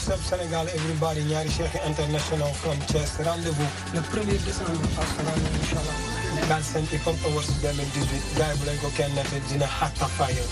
up Sénégal, everybody? Nyari Cheikh International from Thiès. Rendez-vous le 1er décembre à Sorano, Inch'Allah. Galsen Hip Hop Awards 2018. Gars yi bu leen ko kenn nete dina hot fire.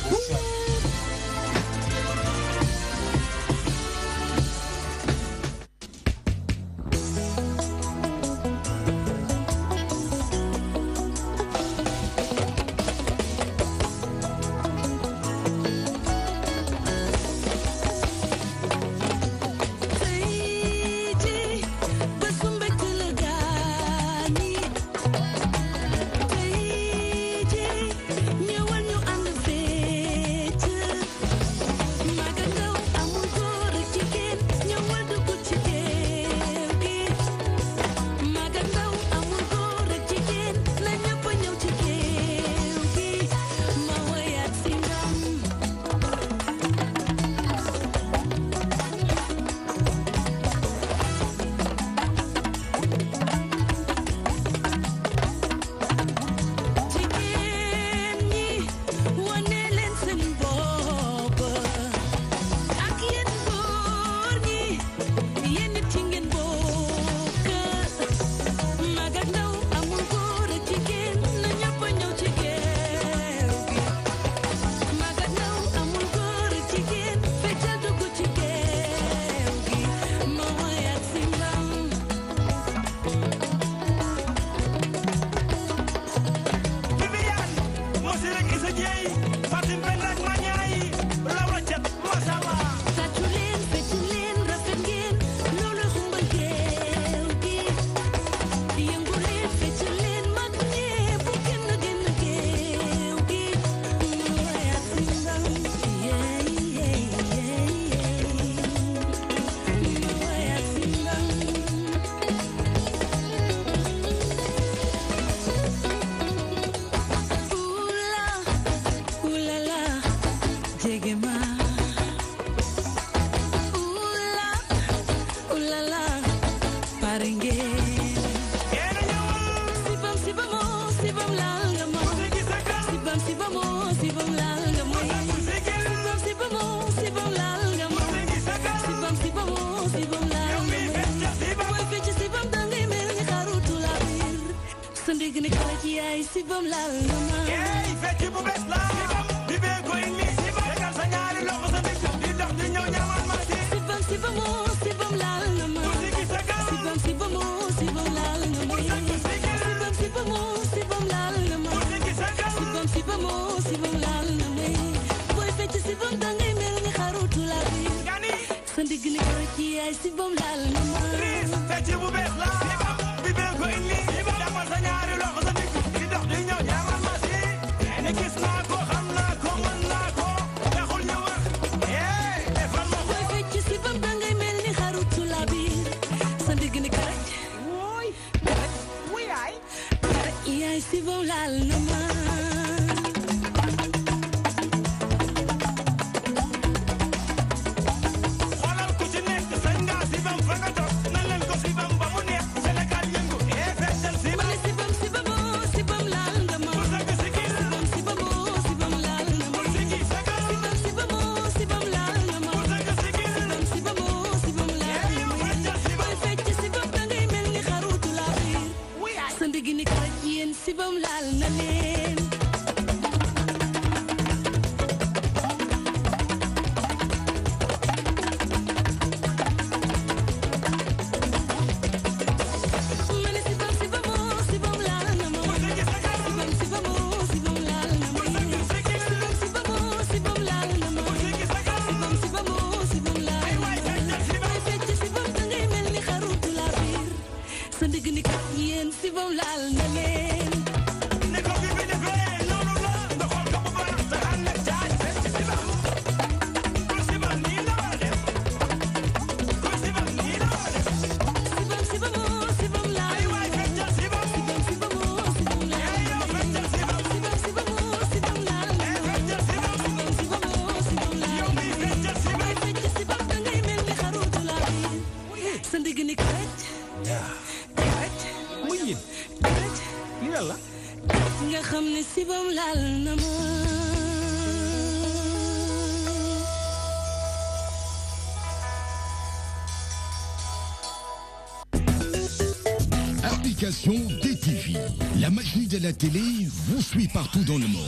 l'application DTV. La magie de la télé vous suit partout dans le monde.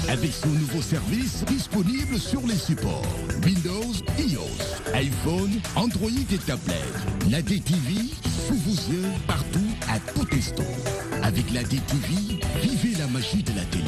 Avec son nouveau service disponible sur les supports Windows, iOS, iPhone, Android et tablette. La DTV sous vos yeux, partout, à tout instant. Avec la DTV, vivez la magie de la télé.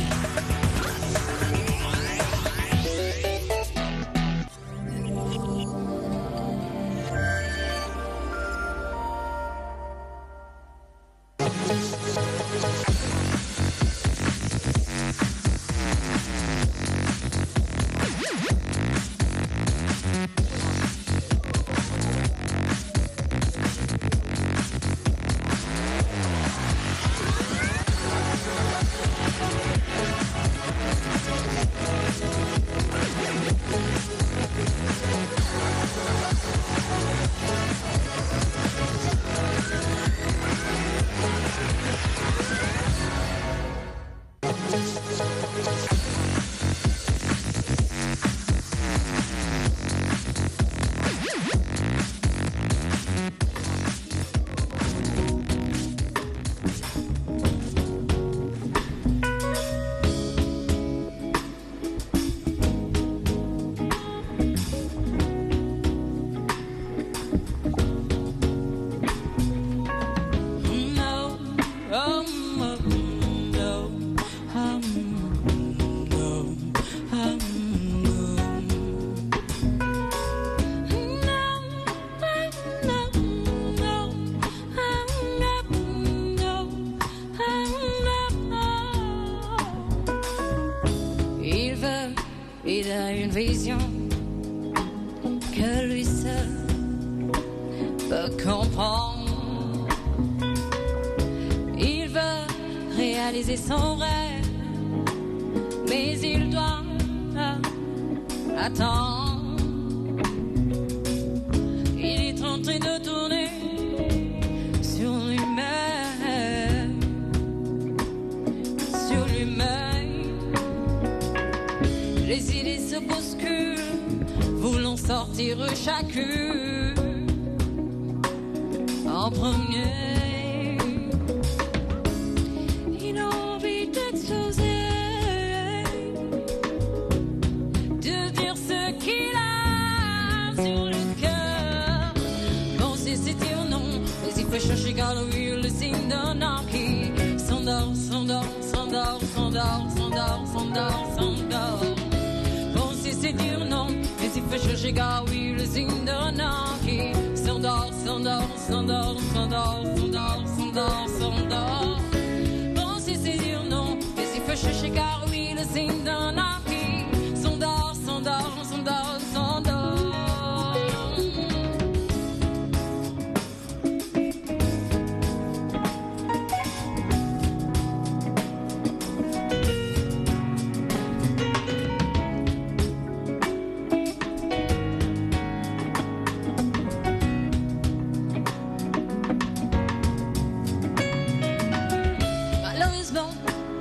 Il a une vision que lui seul peut comprendre. Il veut réaliser son rêve, mais il doit attendre. Il est en train de tourner sur lui-même, sur lui-même. Les idées se bousculent, voulant sortir chacune en premier. Il a envie d'exploser, de dire ce qu'il a sur le cœur. Penser c'est dire non, mais il faut chercher car lui le signe d'un homme qui s'endort, s'endort, s'endort, s'endort, s'endort, s'endort, s'endort. C'est dire non, mais il faut chercher car oui le signe d'un homme qui s'endort, s'endort, s'endort, s'endort, s'endort, s'endort, s'endort. Penser c'est dire non, mais il faut chercher car oui le signe d'un homme qui s'endort, s'endort, s'endort, s'endort.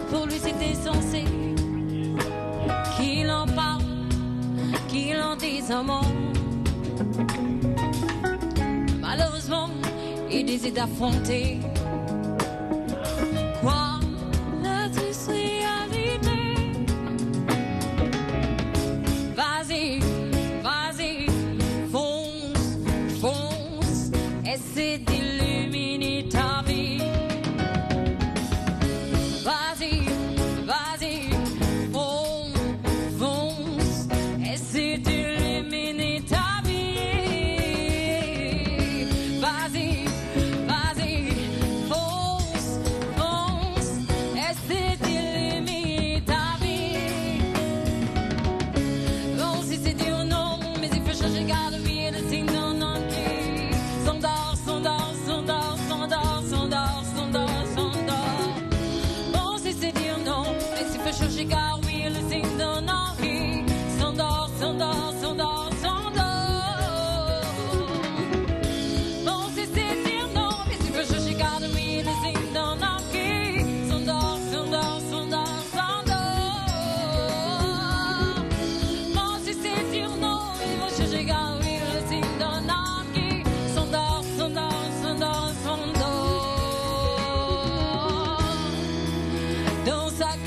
Pour lui c'est insensé qu'il en parle, qu'il en dise un mot. Malheureusement, il décide d'affronter quoi? La triste réalité. Vas-y, vas-y, fonce, fonce, essaie d'illuminer ta vie. Vas-y, vas-y, fonce, fonce, essaie d'illuminer ta vie. Vas-y, vas-y, fonce, fonce, essaie d'illuminer ta vie. Non, si c'est dire non, mais il faut changer, garde lui et le signe d'un homme qui s'endort, s'endort, s'endort, s'endort, s'endort, s'endort, s'endort. Chercher car oui le signe d'un homme qui s'endort, s'endort, s'endort, s'endort. Bon si c'est dire non, mais si veut chercher car oui le signe d'un homme qui s'endort, s'endort, s'endort, s'endort. Bon si c'est dire non, il va chercher car oui le signe d'un homme qui s'endort, s'endort, s'endort, s'endort.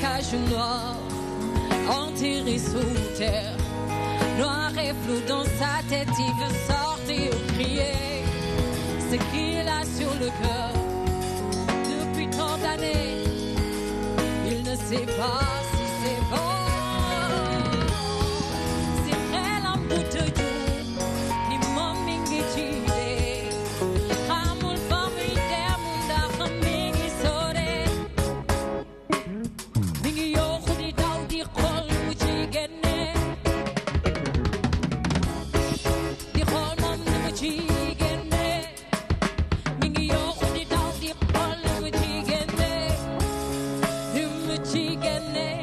cage noire, enterré sous terre. Noir et flou dans sa tête, il veut sortir ou crier ce qu'il a sur le cœur. Depuis tant d'années, il ne sait pas si c'est bon. C'est vrai l'amour de Dieu, ni mon mingi chide. Amul famille demunda mingi sore. Mingi yo khudi daw di khol mu ci genné. Di khol mom mu ci genné. Mingi yo khudi daw di khol mu ci genné. Mu ci genné.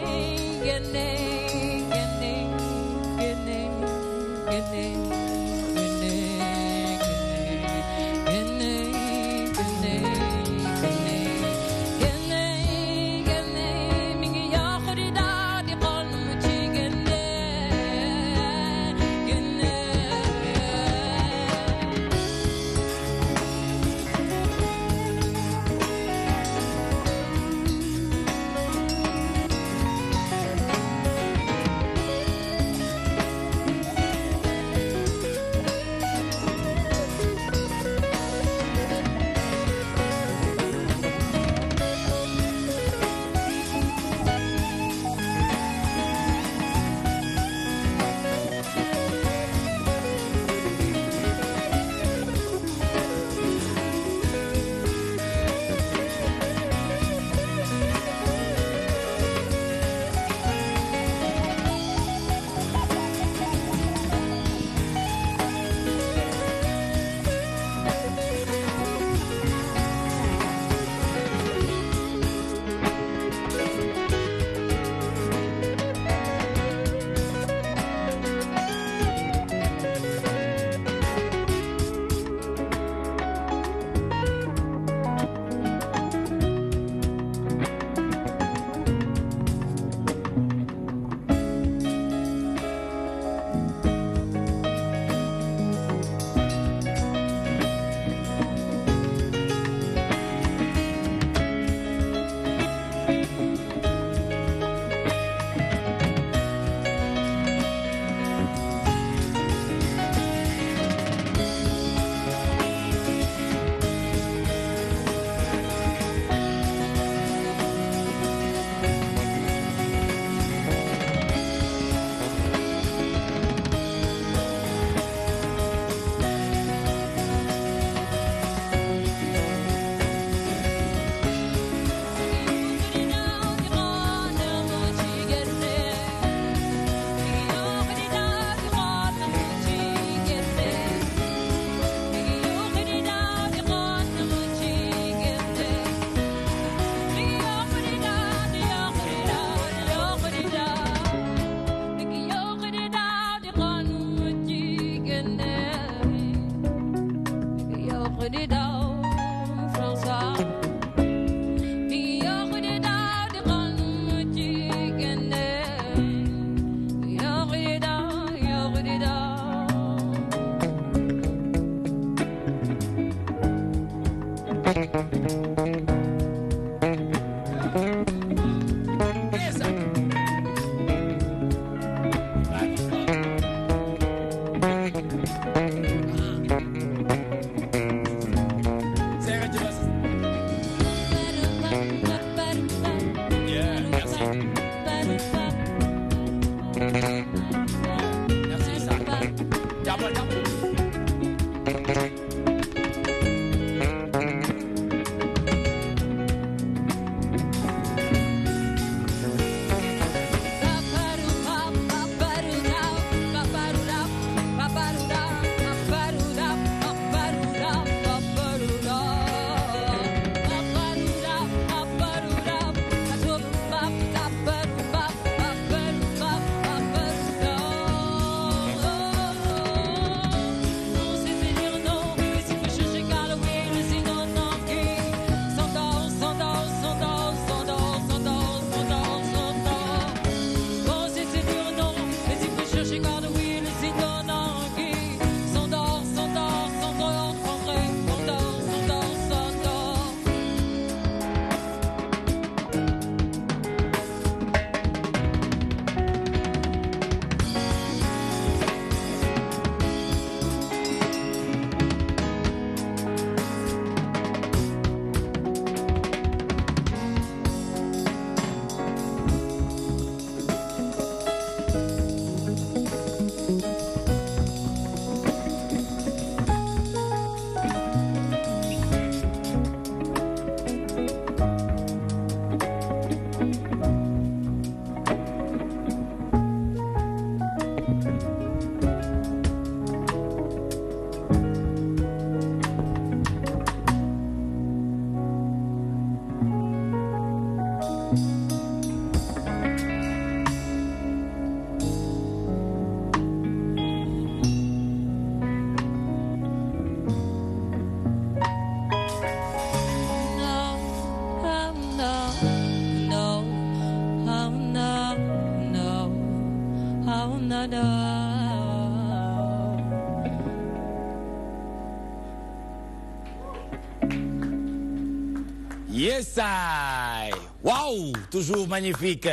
Yes, I. Waouh, toujours magnifique.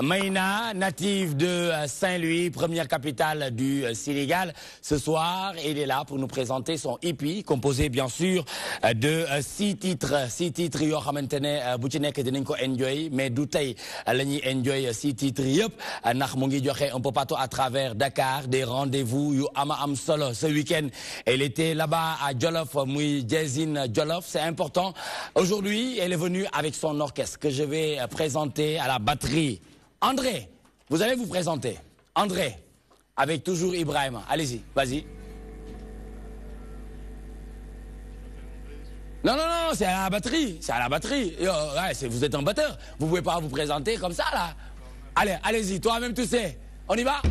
Maïna, native de Saint-Louis, première capitale du Sénégal. Ce soir, il est là pour nous présenter son EP, composé bien sûr de 6 titres. 6 titres, yo xamantene bu ci nek dinañ ko enjoy, mais du tay lañuy enjoy 6 titres yep. Nak mo ngi joxe un peu partout à travers Dakar des rendez-vous yu ama am solo. Ce week-end, elle était là-bas à Jolof, muy Jazzin Jolof, c'est important. Aujourd'hui, elle est venue avec son orchestre que je vais présenter à la batterie. André, vous allez vous présenter. André, avec toujours Ibrahima. Allez-y, vas-y. Non, non, non, c'est à la batterie. C'est à la batterie. Ouais, vous êtes un batteur. Vous pouvez pas vous présenter comme ça, là. Allez, allez-y, toi-même, tu sais. On y va?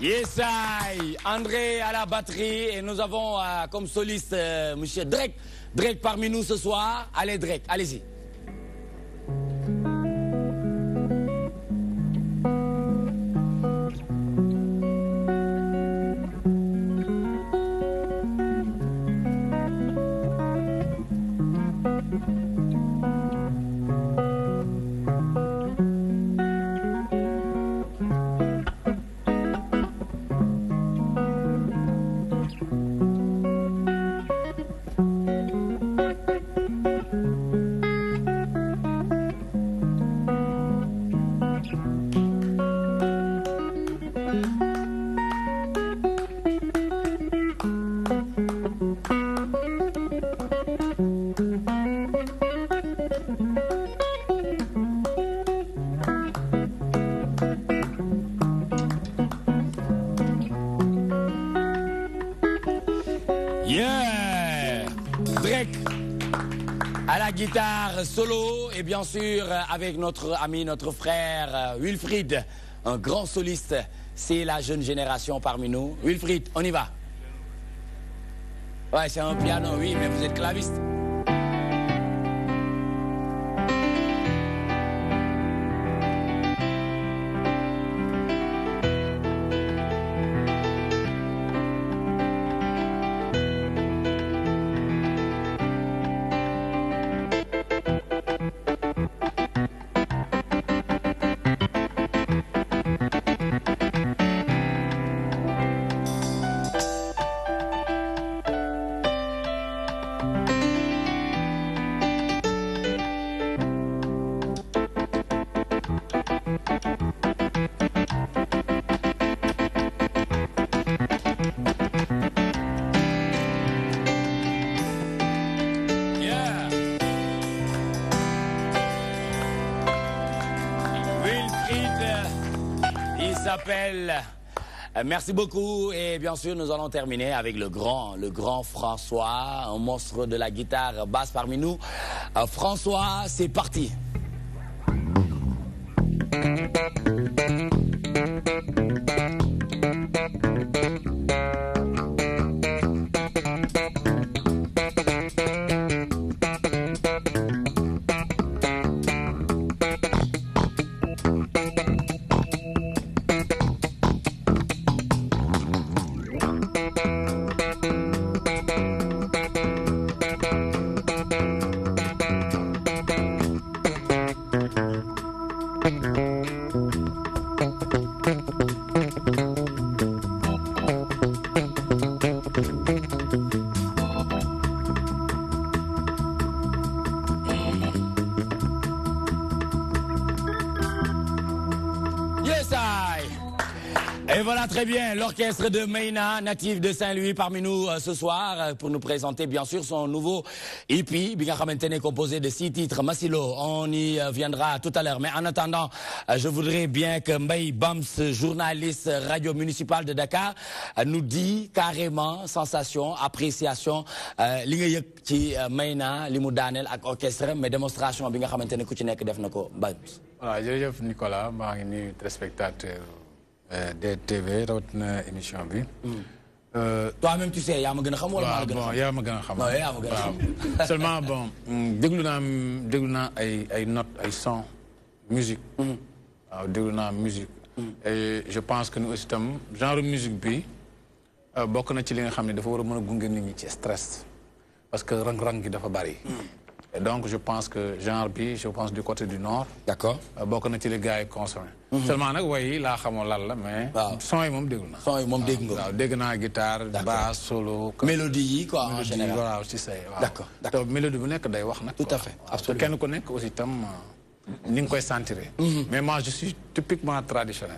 Yes, I. André à la batterie et nous avons comme soliste monsieur Drake. Drake parmi nous ce soir. Allez Drake, allez-y. Yeah! Drake à la guitare solo et bien sûr avec notre ami, notre frère Wilfried, un grand soliste. C'est la jeune génération parmi nous. Wilfried, on y va. Ouais, c'est un piano, oui, mais vous êtes claviste. Merci beaucoup et bien sûr nous allons terminer avec le grand François, un monstre de la guitare basse parmi nous. François, c'est parti. Yes, I. Et voilà, très bien, l'orchestre de Mayna, natif de Saint-Louis, parmi nous ce soir, pour nous présenter bien sûr son nouveau EP, bi nga xamantene composé de 6 titres. Massilo, on y viendra tout à l'heure. Mais en attendant, je voudrais bien que Mbaye Bams, journaliste radio municipal de Dakar, nous dit carrément sensation, appréciation, li nga yëg ci Mayna, li mu daaneel ak orchestre, mais démonstration bi nga xamantene ku ci nekk def na ko Bams. Voilà, jërëjëf Nicolas, maa ngi nuyu téléspectateur DTV rawatina émission bi. Toi-même tu sais yaa ma gën a xam wala maa la gën a xam. Bon yaa ma gën a xam. Non yaa ma gën a xam. Seulement bon déglu naa ay notes ay sons musique. waaw déglu naa musique. Et je pense que nous aussi tam genre musique bi bokk na ci li nga xam ne dafa war a mën a gunge nit ñi ci stress parce que rang-rang gi dafa bari. Et donc je pense que genre bi je pense du côté du nord. D'accord. bokk na ci les gars yi consommé. Seulement nag way yi laa xamoo lan la mais. waaw son yi moom déglu naa. son yi moom dégg nga. waaw dégg naa guitare. basse solo. mélodie yi quoi en général. voilà aussi say waaw. D'accord d'accord te mélodie bu nekk day wax nag. tout à fait absolument kenn ku nekk aussi tam ni nga koy sentir. Mais moi je suis typiquement traditionnel.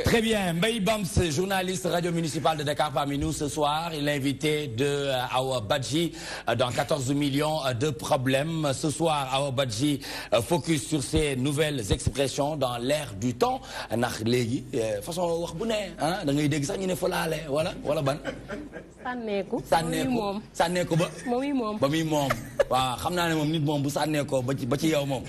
Très bien. Mbaye Bams, journaliste radio municipal de Dakar parmi nous ce soir. Il est invité de Awa Badji dans 14 millions de problèmes. Ce soir, Awa Badji focus sur ses nouvelles expressions dans l'ère du temps. Ndax léegi façon wax bu ne ah da ngay dégg sax ñu ne falaale wala ban. sànneeku ba. ba muy moom. waaw xam naa ne moom nit moom bu sànneekoo ba ci yow moom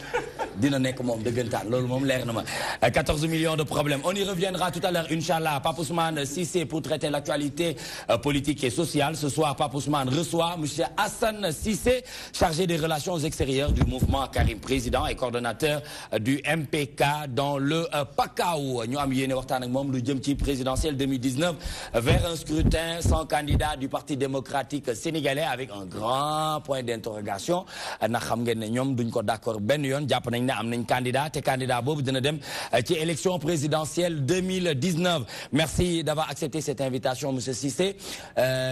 dina nekk moom dëggantaan loolu moom leer na ma 14 millions de problèmes. On y reviendra tout à l'heure, Inch'Allah. Pape Ousmane Cissé pour traiter l'actualité politique et sociale. Ce soir, Pape Ousmane reçoit M. Hassan Cissé, chargé des relations extérieures du mouvement Karim, président et coordonnateur du MPK dans le Pakao. Nous avons yéné waxtaan ak mom lu jëm ci présidentielle 2019 vers un scrutin sans candidat du Parti démocratique sénégalais avec un grand point d'interrogation. Na xam ngeen ne ñom duñ ko d'accord ben yoon japp nañ ne am nañ candidat te candidat bobu dina dem ci élection présidentielle 2019. Merci d'avoir accepté cette invitation, monsieur Cissé.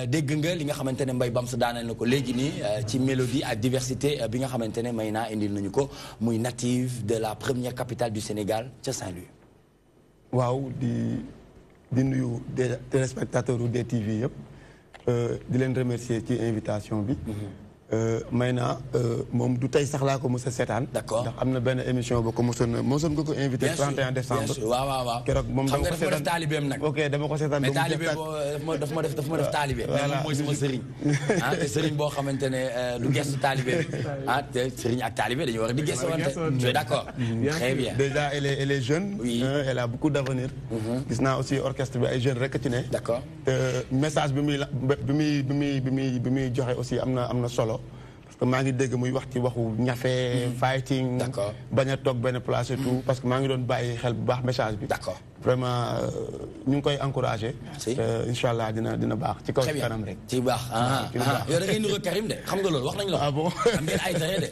Dégg nga li nga xamantene Mbaye Bams daanal nako légui ni ci mélodie ak diversité bi nga xamantene Mayna indil nañu ko muy native de la première capitale du Sénégal ci Saint-Louis. Waaw di nuyu téléspectateurs u DTV yëpp di leen remercier ci invitation bi. Mayna moom du tey sax laa ko mos a seetaan. D'accord ndax am na benn émission ba ko mosoon nga ko invité. 31 décembre. waaw. keroog moom xam nga dafa ma def taalibeem nag. ok dama ko seetaan mais taalibe boo dafa ma def taalibe. mais moom mooy sama sëriñ. ah te sëriñ boo xamante ne du gestu taalibe bi. ah te sëriñ ak taalibe dañu war a di gestu wante. je suis d'accord. très bien. déjà elle est jeune. oui elle a beaucoup d'avenir. gis naa aussi orchestre bi ay jeunes rek ci ne. d'accord te message bi muy joxe aussi am na solo. parce que maa ngi dégg muy wax ci waxu ñafe. fighting. d'accord bañ a toog benn place et tout. parce que maa ngi doon bàyyi xel bu baax message bi. d'accord vraiment ñu ngi koy encourager. merci incha allah dina baax. ci kaw ci kanam rek. ci baax yow da ngay nuru Karim de xam nga loolu wax nañ la. ah bon am ngeen ay tere de.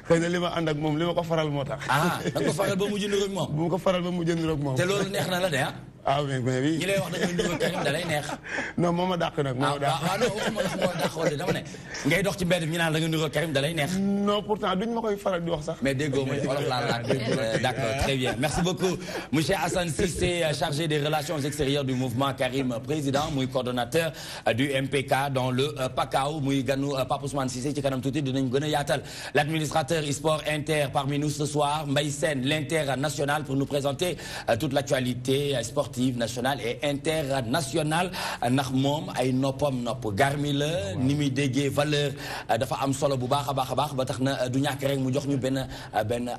xëy na li ma ànd ak moom li ma ko faral moo tax. da nga ko faral ba mujj nuru ak moom. bu ma ko faral ba mujj nuru ak moom. te loolu neex na la de ah. ah mais oui. ñi lay wax da ngay nuru Karim da lay neex. non moo ma dàq nag. moo ma dàq non waxuma la moo dàq wala dama ne. ngay dox ci mbedd bi ñu naan da nga nuru Karim da lay neex. non pourtant duñ ma koy faral di wax sax. mais déggoo ma olof laa laaj. d'accord très bien merci beaucoup monsieur Hassan Cissé chargé des relations extérieures du mouvement Karim président muy coordonnateur du MPK dans le Pakao muy ganu Pape Ousmane Cissé ci kanam tuuti dinañ gën a yaatal l'administrateur e-sport inter parmi nous ce soir Mbaye Sène l'international pour nous présenter toute l'actualité sportive nationale et internationale ndax moom ay noppam nopp garmi la ni muy déggee valeur dafa am solo bu baax a baax ba tax na du ñàkk rek mu jox ñu benn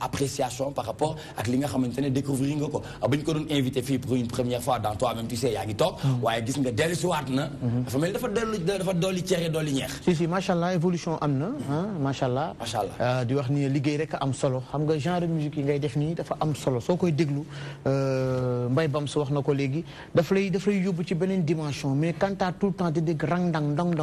appréciation par rapport ak li nga xamante ne découvrir nga ko bañ ko doon invité fii pour une première fois dans toi même tu sais yaa ngi toog waaye gis nga dellu si waat na dafa mel dafa dolli cere dolli ñeex si macha allah évolution am na macha allah di wax ni liggéey rek am solo xam nga genre musique yi ngay def nii dafa am solo soo koy déglu Mbaye Bams wax na ko léegi daf lay yóbbu ci beneen dimension mais quand t'as tout le temps di dégg rang dang dong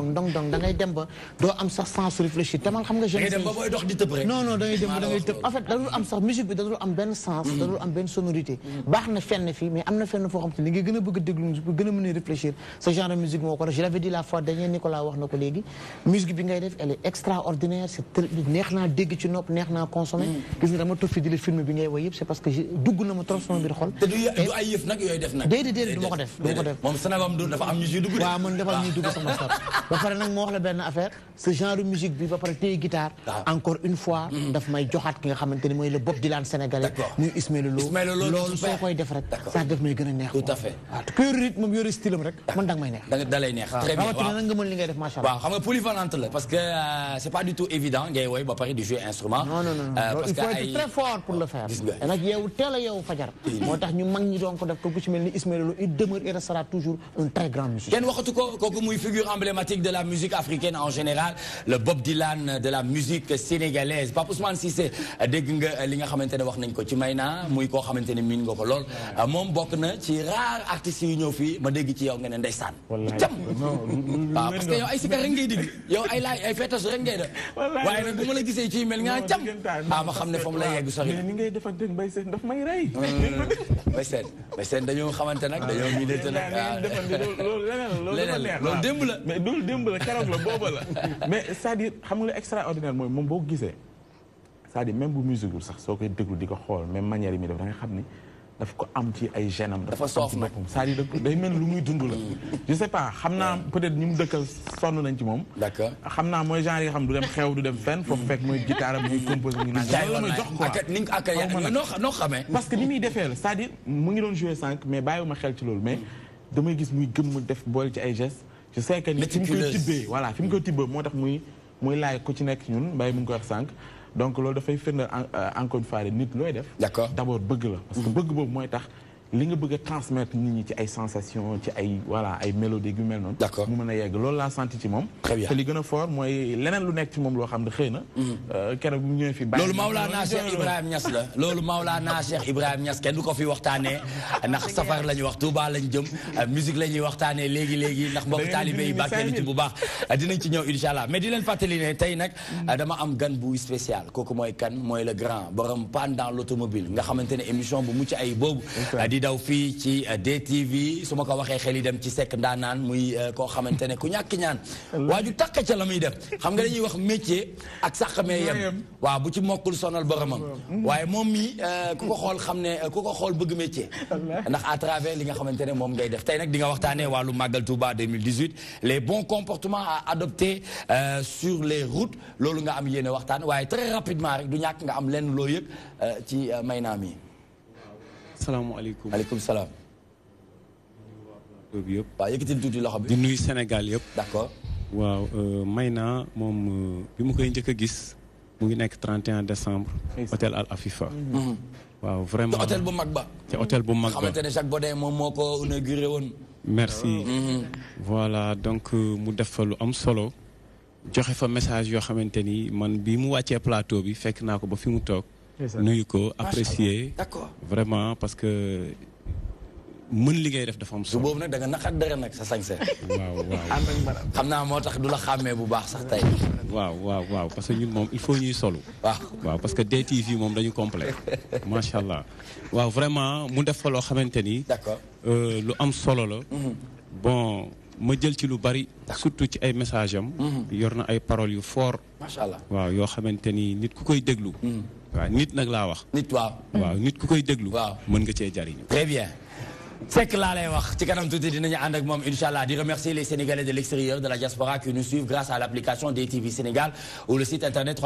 da ngay dem ba doo am sax sens réfléchir te man xam nga jeune dem ba booy dox di tëb rek non da ngay dem ba da ngay tëb en fait da dul am sax musique bi da dul am benn sens da dul am benn sonorité baax na fenn fii mais am na fenn foo xam te li ngay gën a bëgg a déglu musique bi gën a mën a réfléchir ce genre de musique moo ko je l'avais dit la fois dernière Nicolas wax na ko léegi musique bi ngay def elle est extraordinaire c'est neex naa dégg ci nopp neex naa consommer gis nga dama toog fi di la film bi ngay woy yëpp c'est parce que dugg na ma trop sama biir xol te du ay yëf nag yooyu def nag. déedéet du ma ko def du ma ko def. moom Sénégal dafa am ñu ciy dugg. waaw man dafa am ñuy dugg sama star. ba pare nag moo wax la benn affaire ce genre de musique bi ba pare téye guitare. encore une fois. daf may joxaat ki nga xamante ni mooy le Bob Dylan sénégalais. muy Ismaël Lo. loolu soo koy def rek. sax daf may gën a neex. tout à fait waaw ku yor rythme moom yore style am rek. man danga may neex. da lay neex très bien rawatina nag nga mën li ngay def macha allah. waaw xam nga polyvalente la parce que c'est pas du tout évident ngay woy ba pare di jouer instrument. non il faut être très fort pour le faire. et nag yow teel a yow fajar. moo tax ñu mag ñi doon ko def ko ku ci mel ni Ismaël Lo il demeure et restera toujours un très grand musicien. kenn waxatu ko kooku muy figure emblématique de la musique africaine en général le Bob Dylan de la musique sénégalaise Pape Ousmane Cissé dégg nga li nga xamante ne wax nañ ko ci Mayna muy koo xamante ne miin nga ko lool moom bokk na ci rare artistes yu ñëw fii ma dégg ci yow nga ne ndeysaan. jam waaw parce que yow ay sikar rek ngay dégg yow ay laaj ay feetas rek ngay def waaye nag bu ma la gisee ci mel nga jam ma xam ne fa mu lay yegg sori ni ngay defante Mbaye Sène daf may rey. Mbaye Sène dañoo xamante nag dañoo miinante nag loolu leneen loolu démb la mais loolu démb la keroog la booba la mais c'est-à-dire xam nga lu extraordinaire mooy moom boo gisee c'est-à-dire même bu musique sax soo koy déglu di ko xool même manière yi muy def da nga xam ni daf ko am ci ay gènam dafa soof nag c'est-à-dire day mel lu muy dund la je sais pas xam naa peut-être ñi mu dëkkal sonn nañ ci moom d'accord xam naa mooy genre yi xam du dem xew du dem fenn foofu fekk mooy guitare muy composé ñu naan loolu may jox quoi noo xamee parce que ni muy defee la c'est-à-dire mu ngi doon jouer 5 mais bàyyiwuma xel ci loolu mais damay gis muy gëm mu def boole ci ay gestes je sais que ni fi mu koy tibbee voilà fi mu koy tibbee moo tax muy laaj ku ci nekk ñun Mbaye mu ngi ko wax 5 donc loolu dafay firndeel encore une fois nit looy def. d'accord d'abord bëgg la. parce que bëgg boobu mooy tax li nga bëgg a transmettre nit ñi ci ay sensations ci ay voilà ay mélodies yu mel noonu. d'accord mu mën a yegg loolu laa senti ci moom. très bien te li gën a fort mooy leneen lu nekk ci moom loo xam ne xëy na. keroog bu ñu ñëwee fi. loolu Maulana Cheikh Ibrahim Niass la loolu Maulana Cheikh Ibrahim Niass kenn du ko fi waxtaanee ndax safar la ñu wax Touba lañ jëm musique la ñuy waxtaanee léegi ndax mbokk taalibe yi bàkkee ci bu baax dinañ ci ñëw incha allah mais di leen fàttali ne tey nag dama am gan bu spécial kooku mooy kan mooy le grand borom panne dans l'automobile nga xamante ne émission bu mucc ay boobu di daw fii ci DTV su ma ko waxee xel yi dem ci Seck Ndaanaan muy koo xamante ne ku ñàkk ñaan waaju takk ca la muy def xam nga dañuy wax métier ak sàqamee yem waaw bu ci mokkul sonal boromam waaye moom mi ku ko xool xam ne ku ko xool bëgg métier ndax à travers li nga xamante ne moom ngay def tey nag di nga waxtaanee wàllu Magal Touba 2018 les bons comportements à adopter sur les routes loolu nga am yéene waxtaan waaye très rapidement rek du ñàkk nga am lenn loo yëg ci Mayna mi. salaamaaleykum maaleykum salaam. yëpp waaw yëkkatil tuuti loxo bi. di nuyu Sénégal yëpp. d'accord. waaw Mayna moom bi mu koy njëkk a gis mu ngi nekk 31 décembre. hôtel Al Afifa. waaw vraiment hôtel bu mag ba. ci hôtel bu mag ba xamante ne Jacques Bodin moom moo ko inauguré woon. merci. voilà donc mu def fa lu am solo. joxe fa message yoo xamante ni man bi mu wàccee plateau bi fekk naa ko ba fi mu toog. nuyu ko apprécier. d'accord vraiment parce que mën li ngay def dafa am su solo. boobu nag da nga naqat dara nag sa sañse. waaw xam naa moo tax du la xàmmee bu baax sax tey. waaw parce que ñun moom il faut ñuy solu. waaw parce que DTV moom dañu complet macha allah. waaw vraiment mu def fa loo xamante ni. d'accord lu am solo la. bon ma jël ci lu bari. surtout ci ay message am. yor na ay paroles yu fort. macha allah waaw yoo xamante ni nit ku koy déglu. waaw nit nag laa wax. nit waaw. waaw nit ku koy déglu. waaw mën nga cee jariñu. très bien. Seck laa lay wax ci kanam tuuti dinañu ànd ak moom inchallah di remercier les Sénégalais de l'extérieur de la diaspora qui nous suivent grâce à l'application DTV Sénégal ou le site internet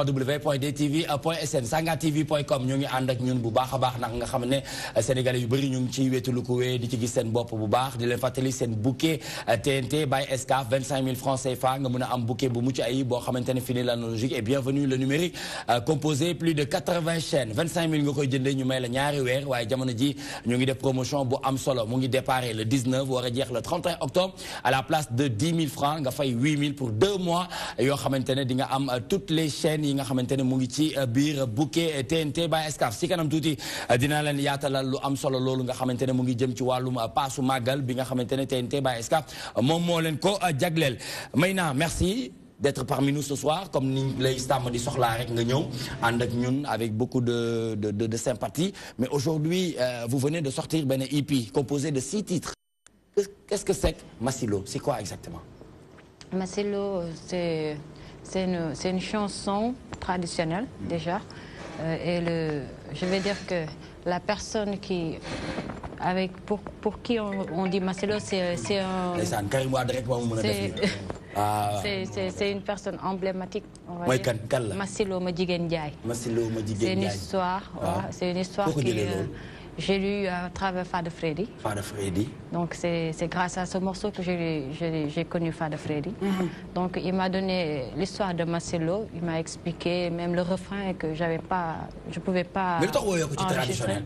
www.dtv.sn sangatv.com ñoo ngi ànd ak ñun bu baax a baax ndax nga xam ne Sénégalais yu bëri ñu ngi ciy wéetalu ko wee di ci gis seen bopp bu baax di leen fàttali seen bouquet TNT by Excaf 25 000 francs CFA nga mën a am bouquet bu mucc ayib boo xamante ne fini l'analogique et bienvenue le numérique composé plus de 80 chaînes 25 000 nga koy jëndee ñu may la ñaari weer waaye jamono ji ñu ngi def promotion bu am solo mu ngi déparé le 19 war a jeex le 31 octobre à la place de 10 000 francs nga fay 8 000 pour 2 mois yoo xamante ne di nga am toutes les chaînes yi nga xamante ne mu ngi ci biir bouquet TNT by Excaf si kanam tuuti dina leen yaatalal lu am solo loolu nga xamante ne mu ngi jëm ci wàllum paasu màggal bi nga xamante ne TNT by Excaf moom moo leen ko jagleel Mayna merci d'être parmi nous ce soir comme ni lay stam di soxlaa rek nga ñëw ànd ak ñun avec beaucoup de sympathie mais aujourd'hui vous venez de sortir benn EP composé de 6 titres qu'est-ce que c'est que Masilo c'est quoi exactement? Masilo c'est une chanson traditionnelle déjà et je vais dire que la personne qui avec pour qui on dit Marcelo, c'est un. C'est une personne emblématique. Marcelo Madjigen Ndiaye. C'est une histoire. C'est une histoire que j'ai lue à travers Fada Freddy. Fada Freddy. Donc c'est grâce à ce morceau que j'ai connu Fada Freddy. Donc il m'a donné l'histoire de Marcelo. Il m'a expliqué même le refrain que je pouvais pas. Mais le temps traditionnel.